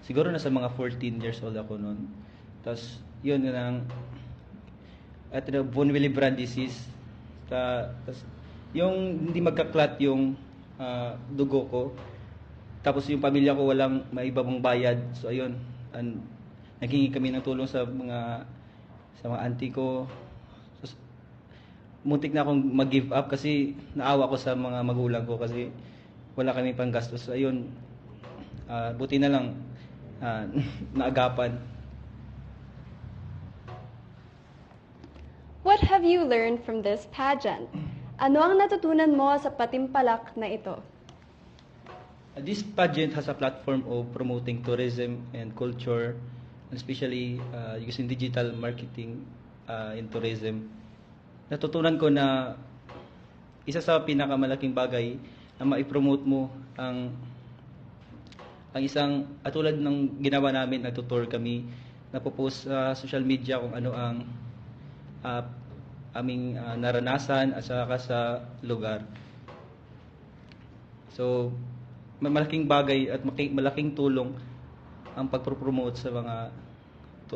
siguro nasa mga 14 years old ako noon. Tapos yun von Willebrand disease. Tas, yung hindi magka-clot yung dugo ko. Tapos yung pamilya ko walang maibabang bayad. So ayun, naghingi kami ng tulong sa mga auntie ko. So, muntik na akong mag-give up kasi naawa ko sa mga magulang ko kasi wala kami pang gastos. So, ayun, buti na lang naagapan. What have you learned from this pageant? Ano ang natutunan mo sa patimpalak na ito? This pageant has a platform of promoting tourism and culture, especially using digital marketing in tourism. Natutunan ko na isa sa pinakamalaking bagay na maipromote mo ang isang atulad ng ginawa namin, nagtutour kami, napopost sa social media kung ano ang aming naranasan at saka sa lugar. So, malaking bagay at malaking tulong ang pagpropromote sa mga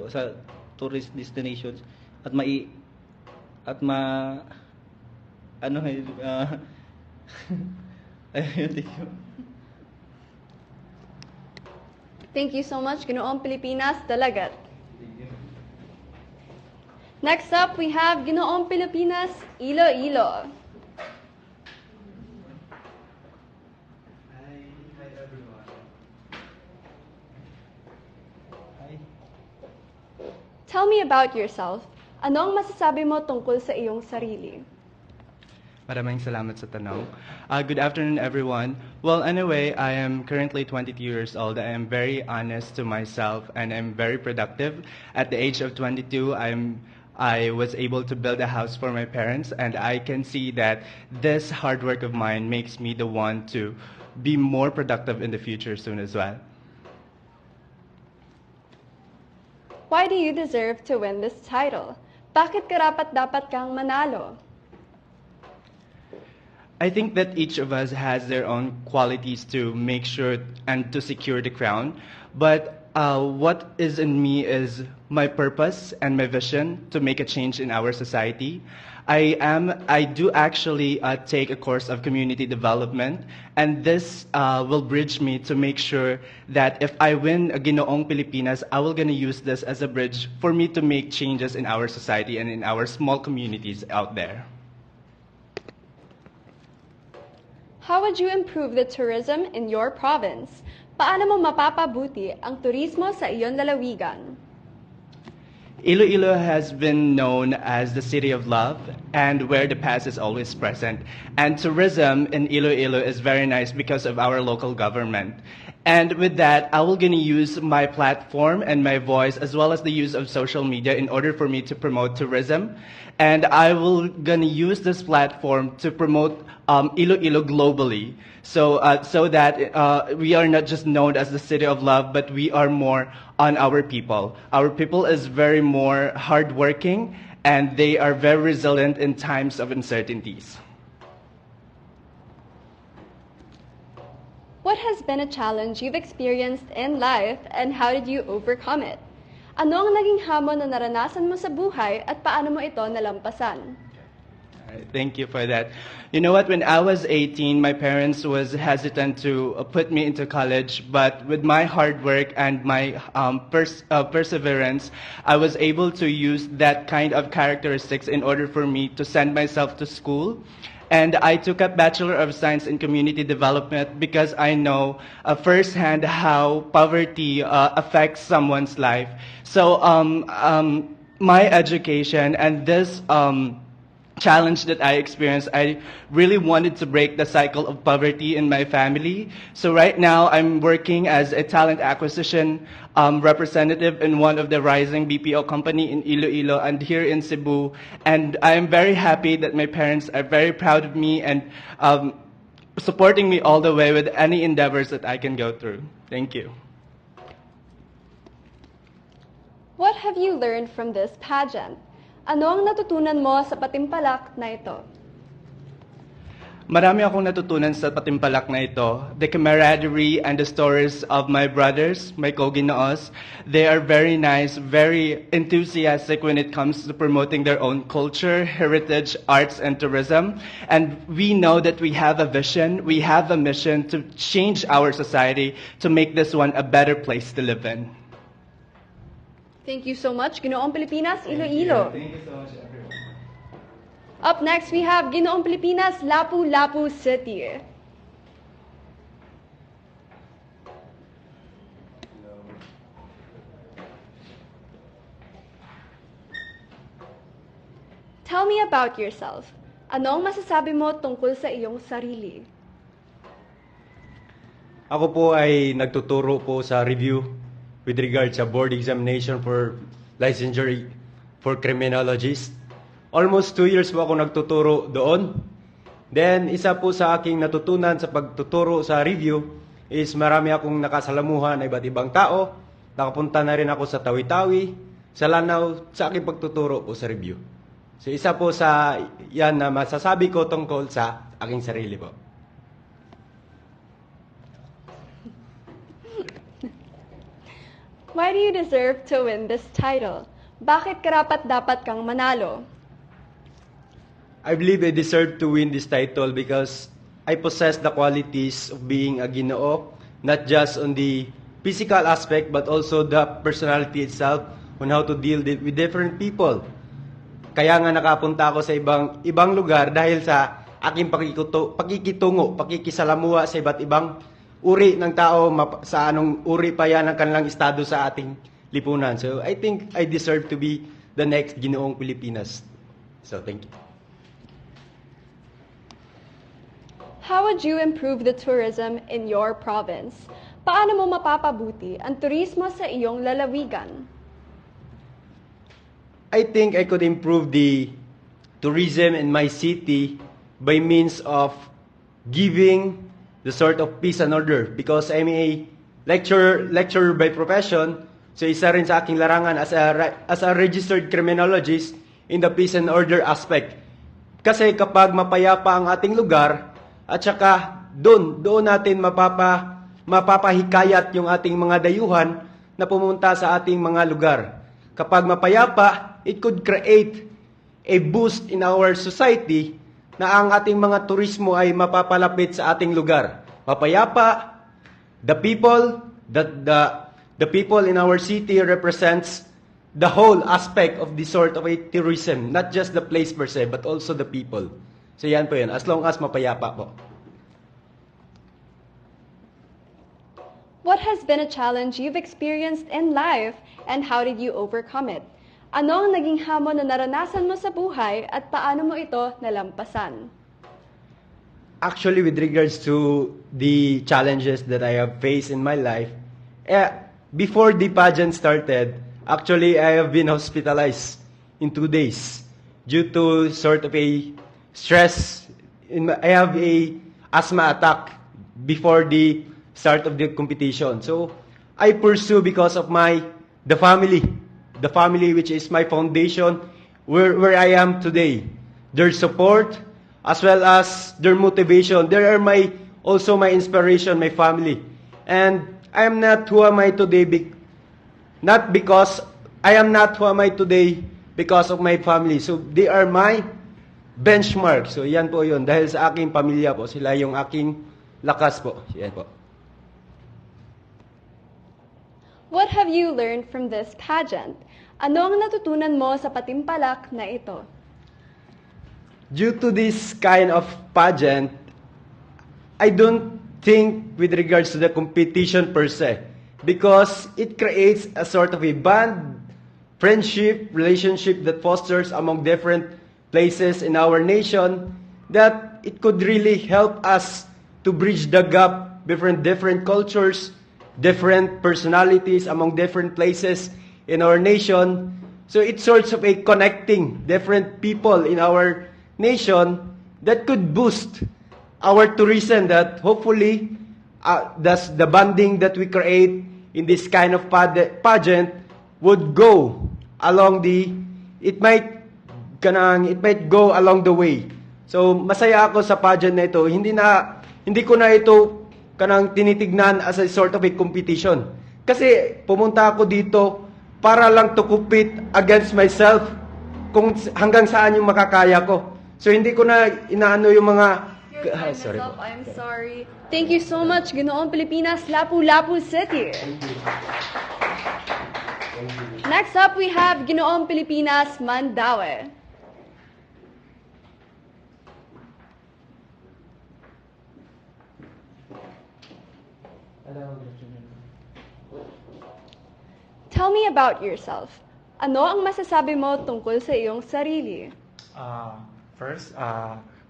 sa tourist destinations at Thank you so much, Ginoong Pilipinas, Dalagat. Next up, we have Ginoong Pilipinas, Iloilo. Tell me about yourself. Anong masasabi mo tungkol sa iyong sarili? Maraming salamat sa tanong. Good afternoon, everyone. Well, anyway, I am currently 22 years old. I am very honest to myself and I'm very productive. At the age of 22, I was able to build a house for my parents, and I can see that this hard work of mine makes me the one to be more productive in the future soon as well. Why do you deserve to win this title? Bakit karapat dapat kang manalo? I think that each of us has their own qualities to make sure and to secure the crown. But what is in me is my purpose and my vision to make a change in our society. I do actually take a course of community development, and this will bridge me to make sure that if I win a Ginoong Pilipinas, I will gonna use this as a bridge for me to make changes in our society and in our small communities out there. How would you improve the tourism in your province? Paano mo mapapabuti ang turismo sa iyong lalawigan? Iloilo has been known as the city of love and where the past is always present. And tourism in Iloilo is very nice because of our local government. And with that, I will gonna use my platform and my voice as well as the use of social media in order for me to promote tourism. And I will gonna use this platform to promote Iloilo globally. So that we are not just known as the city of love, but we are more on our people. Our people is very more hardworking, and they are very resilient in times of uncertainties. What has been a challenge you've experienced in life and how did you overcome it? Ano ang naging hamon na naranasan mo sa buhay at paano mo ito nalampasan? All right, thank you for that. You know what? When I was 18, my parents was hesitant to put me into college, but with my hard work and my perseverance, I was able to use that kind of characteristics in order for me to send myself to school. And I took up Bachelor of Science in Community Development because I know firsthand how poverty affects someone's life. So my education and this challenge that I experienced, I really wanted to break the cycle of poverty in my family. So right now, I'm working as a talent acquisition representative in one of the rising BPO company in Iloilo and here in Cebu. And I'm very happy that my parents are very proud of me and supporting me all the way with any endeavors that I can go through. Thank you. What have you learned from this pageant? Ano ang natutunan mo sa patimpalak na ito? Marami akong natutunan sa patimpalak na ito. The camaraderie and the stories of my brothers, my co-Ginoos, they are very nice, very enthusiastic when it comes to promoting their own culture, heritage, arts, and tourism. And we know that we have a vision, we have a mission to change our society, to make this one a better place to live in. Thank you so much, Ginoong Pilipinas, Iloilo. Thank you so much, everyone. Up next, we have Ginoong Pilipinas, Lapu-Lapu City. Tell me about yourself. Anong masasabi mo tungkol sa iyong sarili? Ako po ay nagtuturo po sa review with regard sa board examination for licensure for criminologist. Almost 2 years po ako nagtuturo doon. Then, isa po sa aking natutunan sa pagtuturo sa review is marami akong nakasalamuhan na iba't ibang tao. Nakapunta na rin ako sa Tawi-Tawi, sa Lanao, sa aking pagtuturo po sa review. So, isa po sa yan na masasabi ko tungkol sa aking sarili po. Why do you deserve to win this title? Bakit karapat-dapat kang manalo? I believe I deserve to win this title because I possess the qualities of being a Ginoo, not just on the physical aspect but also the personality itself on how to deal with different people. Kaya nga nakapunta ako sa ibang lugar dahil sa aking pakikitungo, pakikisalamuha sa iba't ibang uri ng tao, sa anong uri pa yan ang kanilang estado sa ating lipunan. So I think I deserve to be the next Ginoong Pilipinas. So thank you. How would you improve the tourism in your province? Paano mo mapapabuti ang turismo sa iyong lalawigan? I think I could improve the tourism in my city by means of giving the sort of peace and order because I'm a lecturer by profession. So isa rin sa aking larangan as a registered criminologist in the peace and order aspect. Kasi kapag mapayapa ang ating lugar, at saka doon natin mapapahikayat yung ating mga dayuhan na pumunta sa ating mga lugar. Kapag mapayapa, it could create a boost in our society na ang ating mga turismo ay mapapalapit sa ating lugar. Mapayapa, the people in our city represents the whole aspect of this sort of a tourism, not just the place per se, but also the people. So yan po yun, as long as mapayapa po. What has been a challenge you've experienced in life and how did you overcome it? Ano ang naging hamon na naranasan mo sa buhay at paano mo ito nalampasan? Actually, with regards to the challenges that I have faced in my life, before the pageant started, actually I have been hospitalized in 2 days due to sort of a stress. I have a asthma attack before the start of the competition. So I pursue because of the family which is my foundation, where I am today. Their support as well as their motivation. They are also my inspiration, my family. And I am not who am I today not because I am not who am I today because of my family. So they are my benchmark. So yan po yun. Dahil sa aking pamilya po, sila yung aking lakas po. Yan po. What have you learned from this pageant? Ano ang natutunan mo sa patimpalak na ito? Due to this kind of pageant, I don't think with regards to the competition per se, because it creates a sort of a bond, friendship, relationship that fosters among different places in our nation, that it could really help us to bridge the gap between different cultures, different personalities among different places in our nation. So it's sorts of a connecting different people in our nation that could boost our tourism, that hopefully thus the bonding that we create in this kind of pageant would go along it might go along the way. So masaya ako sa pageant na ito. Hindi ko na ito tinitignan as a sort of a competition. Kasi pumunta ako dito para lang to compete against myself kung hanggang saan yung makakaya ko. So hindi ko na inaano yung mga sorry po. I'm sorry. Thank you so much, Ginoong Pilipinas, Lapu-Lapu City. Next up, we have Ginoong Pilipinas, Mandaue. Tell me about yourself. Ano ang masasabi mo tungkol sa iyong sarili? First,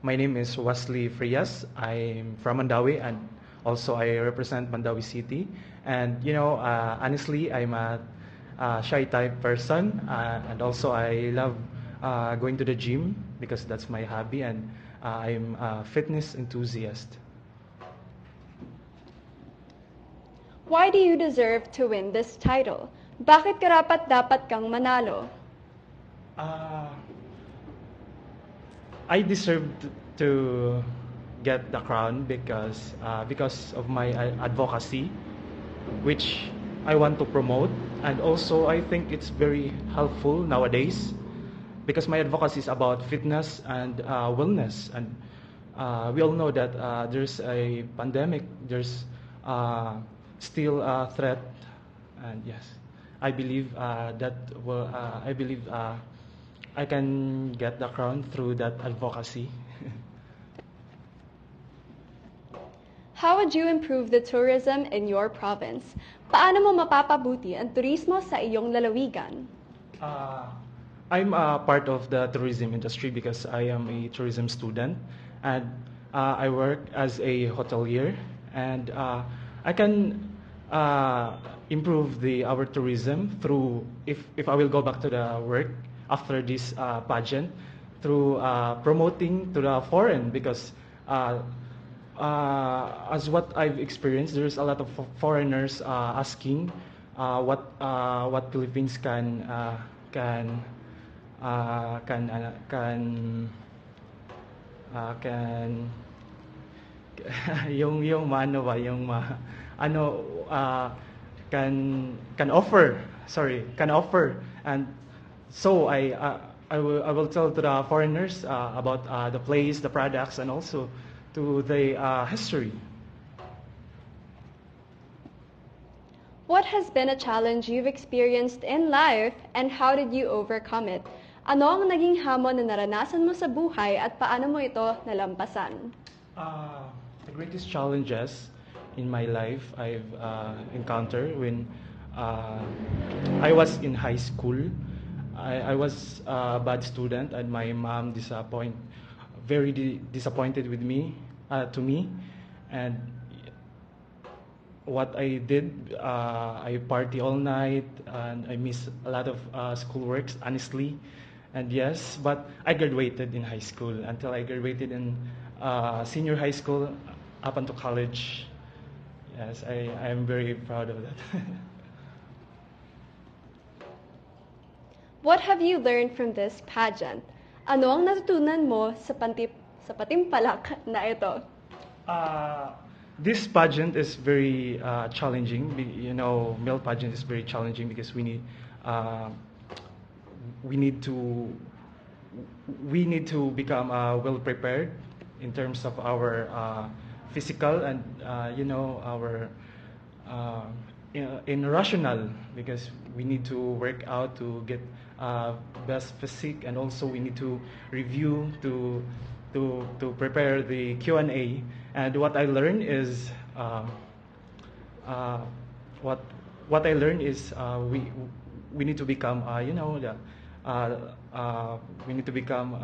my name is Wesley Frias. I'm from Mandaue, and also I represent Mandaue City. And honestly, I'm a shy type person, and also I love going to the gym because that's my hobby, and I'm a fitness enthusiast. Why do you deserve to win this title? Bakit karapat-dapat kang manalo? I deserved to get the crown because of my advocacy, which I want to promote, and also I think it's very helpful nowadays because my advocacy is about fitness and wellness, and we all know that there's a pandemic, there's still a threat, and yes, I believe I can get the crown through that advocacy. How would you improve the tourism in your province? Paano mo mapapabuti ang turismo sa iyong lalawigan? I'm a part of the tourism industry because I am a tourism student, and I work as a hotelier, and I can improve our tourism through, if I will go back to the work after this pageant, through promoting to the foreign, because as what I've experienced, there's a lot of foreigners asking what Philippines can can yung ano ba yung ano can offer, can offer. And so I will tell to the foreigners about the place, the products, and also to the history. What has been a challenge you've experienced in life and how did you overcome it? Ano ang naging hamon na naranasan mo sa buhay at paano mo ito nalampasan? The greatest challenges in my life I've encountered when I was in high school. I was a bad student, and my mom very disappointed with me, to me, and what I did, I party all night, and I miss a lot of school works, honestly. And yes, but I graduated in high school until I graduated in senior high school up until college. Yes, I am very proud of that. What have you learned from this pageant? Ano ang natutunan mo sa patimpalak na ito? This pageant is very challenging. You know, male pageant is very challenging because we need to become well prepared in terms of our physical and you know, our in rational, because we need to work out to get best physique, and also we need to review to prepare the Q&A. And what I learned is what I learned is we need to become you know, we need to become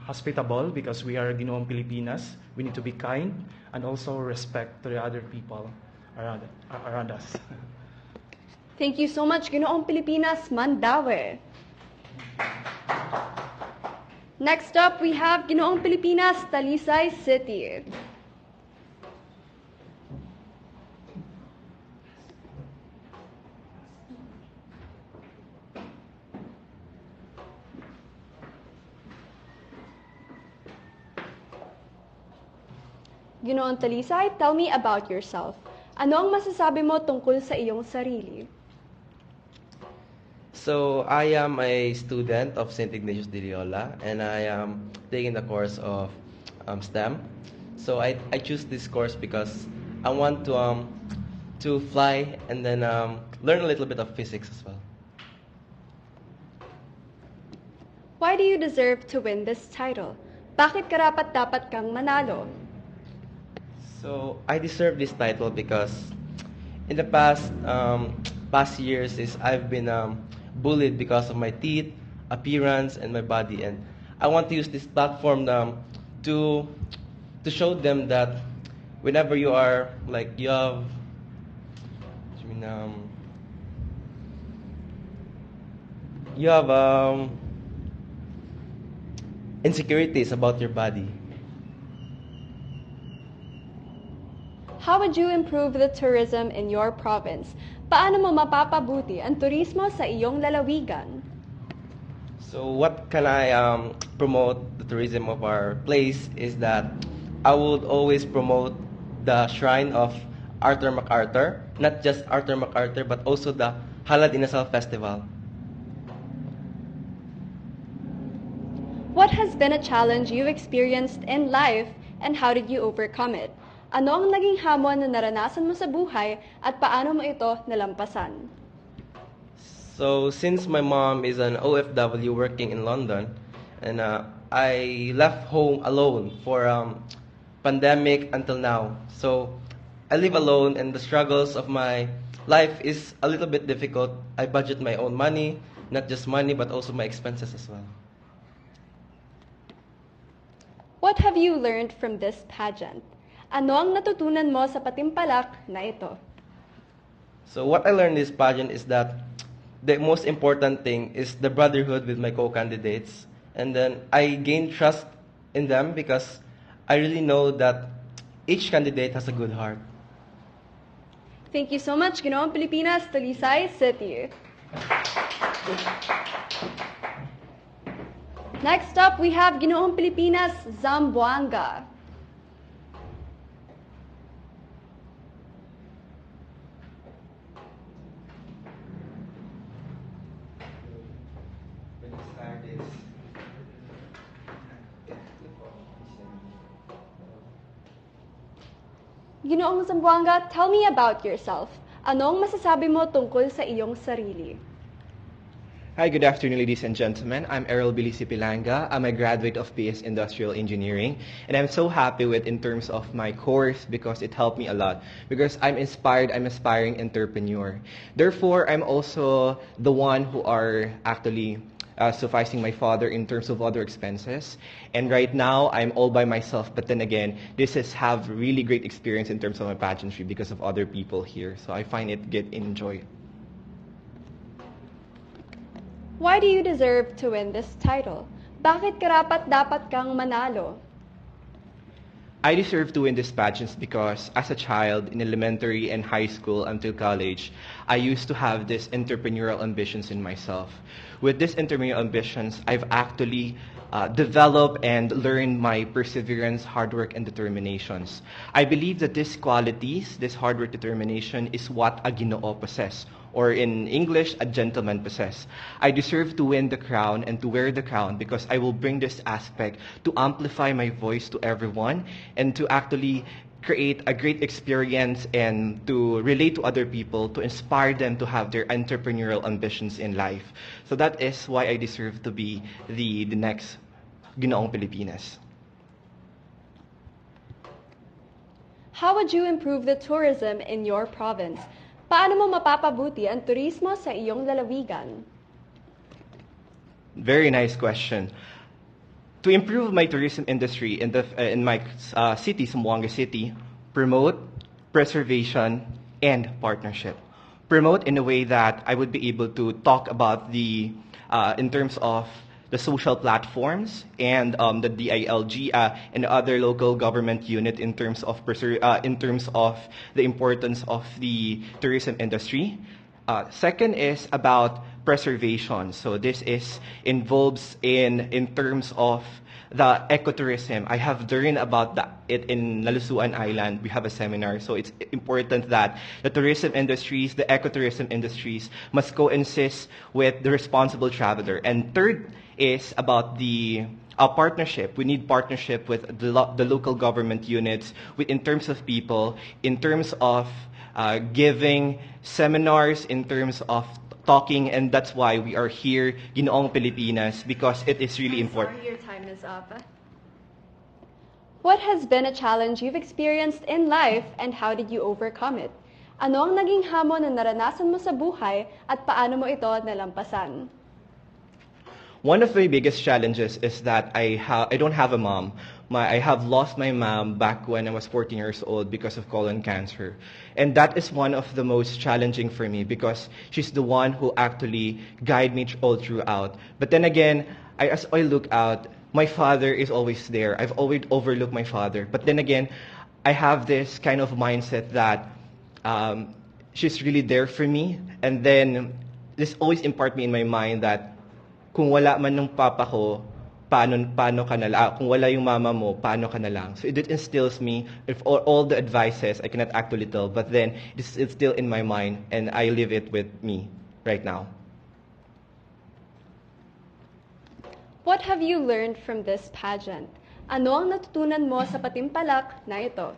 hospitable because we are Ginoong Pilipinas. We need to be kind and also respect to the other people around us. Thank you so much, Ginoong Pilipinas, Mandaue. Next up, we have Ginoong Pilipinas, Talisay City. Ginoong Talisay, tell me about yourself. Ano ang masasabi mo tungkol sa iyong sarili? So, I am a student of St. Ignatius de Loyola, and I am taking the course of STEM. So, I choose this course because I want to fly and then learn a little bit of physics as well. Why do you deserve to win this title? Bakit karapat-dapat kang manalo? So, I deserve this title because in the past years I've been bullied because of my teeth, appearance, and my body, and I want to use this platform to show them that whenever you are like you have insecurities about your body. How would you improve the tourism in your province? Paano mo mapapabuti ang turismo sa iyong lalawigan? So what can I promote the tourism of our place is that I would always promote the shrine of Arthur MacArthur, not just Arthur MacArthur, but also the Halad Inasal Festival. What has been a challenge you've experienced in life and how did you overcome it? Ano ang naging hamon na naranasan mo sa buhay at paano mo ito nalampasan? So since my mom is an OFW working in London, and I left home alone for pandemic until now. So I live alone, and the struggles of my life is a little bit difficult. I budget my own money, not just money, but also my expenses as well. What have you learned from this pageant? Ano ang natutunan mo sa patimpalak na ito? So what I learned in this pageant is that the most important thing is the brotherhood with my co-candidates. And then I gain trust in them because I really know that each candidate has a good heart. Thank you so much, Ginoong Pilipinas, Talisay City. Next up, we have Ginoong Pilipinas, Zamboanga. Ginoong Zamboanga, tell me about yourself. Anong masasabi mo tungkol sa iyong sarili? Hi, good afternoon, ladies and gentlemen. I'm Errol Bilisi Pilanga. I'm a graduate of PS Industrial Engineering, and I'm so happy with in terms of my course because it helped me a lot. Because I'm inspired, I'm aspiring entrepreneur. Therefore, I'm also the one who are actually sufficing my father in terms of other expenses. And right now, I'm all by myself. But then again, this has have really great experience in terms of my pageantry because of other people here. So I find it get enjoy. Why do you deserve to win this title? Bakit karapat-dapat kang manalo? I deserve to win these pageants because as a child in elementary and high school until college, I used to have these entrepreneurial ambitions in myself. With these entrepreneurial ambitions, I've actually developed and learned my perseverance, hard work, and determinations. I believe that these qualities, this hard work, determination, is what a Ginoo possess, or in English, a gentleman possess. I deserve to win the crown and to wear the crown because I will bring this aspect to amplify my voice to everyone and to actually create a great experience and to relate to other people, to inspire them to have their entrepreneurial ambitions in life. So that is why I deserve to be the next Ginoong Pilipinas. How would you improve the tourism in your province? Paano mo mapapabuti ang turismo sa iyong lalawigan? Very nice question. To improve my tourism industry in my city, Zamboanga City, promote preservation and partnership. Promote in a way that I would be able to talk about the in terms of the social platforms and the DILG and other local government unit in terms of the importance of the tourism industry. Second is about preservation. So this involves in terms of the ecotourism. I have learned about it in Nalusuan Island. We have a seminar. So it's important that the tourism industries, the ecotourism industries must coexist with the responsible traveler. And third is about the partnership. We need partnership with the local government units in terms of people, in terms of giving seminars, in terms of talking, and that's why we are here, Ginoong Pilipinas, because it is really important. Sorry, your time is up. What has been a challenge you've experienced in life and how did you overcome it? Ano ang naging hamon na naranasan mo sa buhay at paano mo ito nalampasan? One of my biggest challenges is that I don't have a mom. I have lost my mom back when I was 14 years old because of colon cancer. And that is one of the most challenging for me because she's the one who actually guided me all throughout. But then again, as I look out, my father is always there. I've always overlooked my father. But then again, I have this kind of mindset that she's really there for me. And then this always impart me in my mind that kung wala man ng papa ko, paano ka na lang? Kung wala yung mama mo, paano ka na lang? So it instills me with all the advices I cannot actually tell, but then it's still in my mind and I live it with me right now. What have you learned from this pageant? Ano ang natutunan mo sa patimpalak na ito?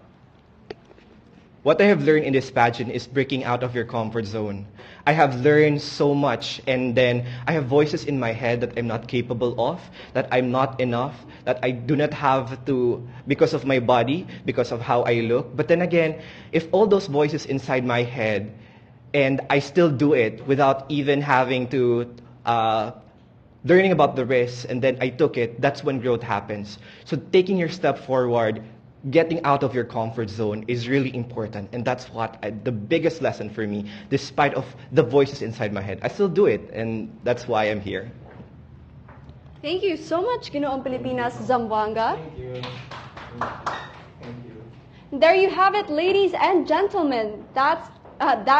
What I have learned in this pageant is breaking out of your comfort zone. I have learned so much, and then I have voices in my head that I'm not capable of, that I'm not enough, that I do not have to, because of my body, because of how I look. But then again, if all those voices inside my head, and I still do it without even having to, learning about the risks, and then I took it, that's when growth happens. So taking your step forward, getting out of your comfort zone is really important, and that's the biggest lesson for me, despite of the voices inside my head. I still do it, and that's why I'm here. Thank you so much, Ginoong Pilipinas, Zamboanga. Thank you. Thank you. There you have it, ladies and gentlemen. That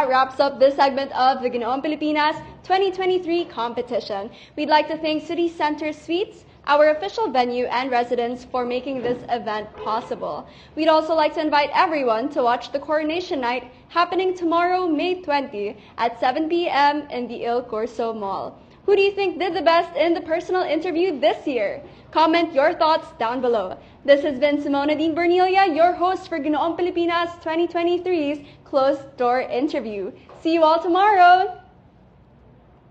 wraps up this segment of the Ginoong Pilipinas 2023 competition. We'd like to thank City Center Suites, our official venue and residents for making this event possible. We'd also like to invite everyone to watch the Coronation Night happening tomorrow, May 20 at 7 p.m. in the Il Corso Mall. Who do you think did the best in the personal interview this year? Comment your thoughts down below. This has been Simona Dean Bernilia, your host for Ginoong Pilipinas 2023's Closed Door Interview. See you all tomorrow!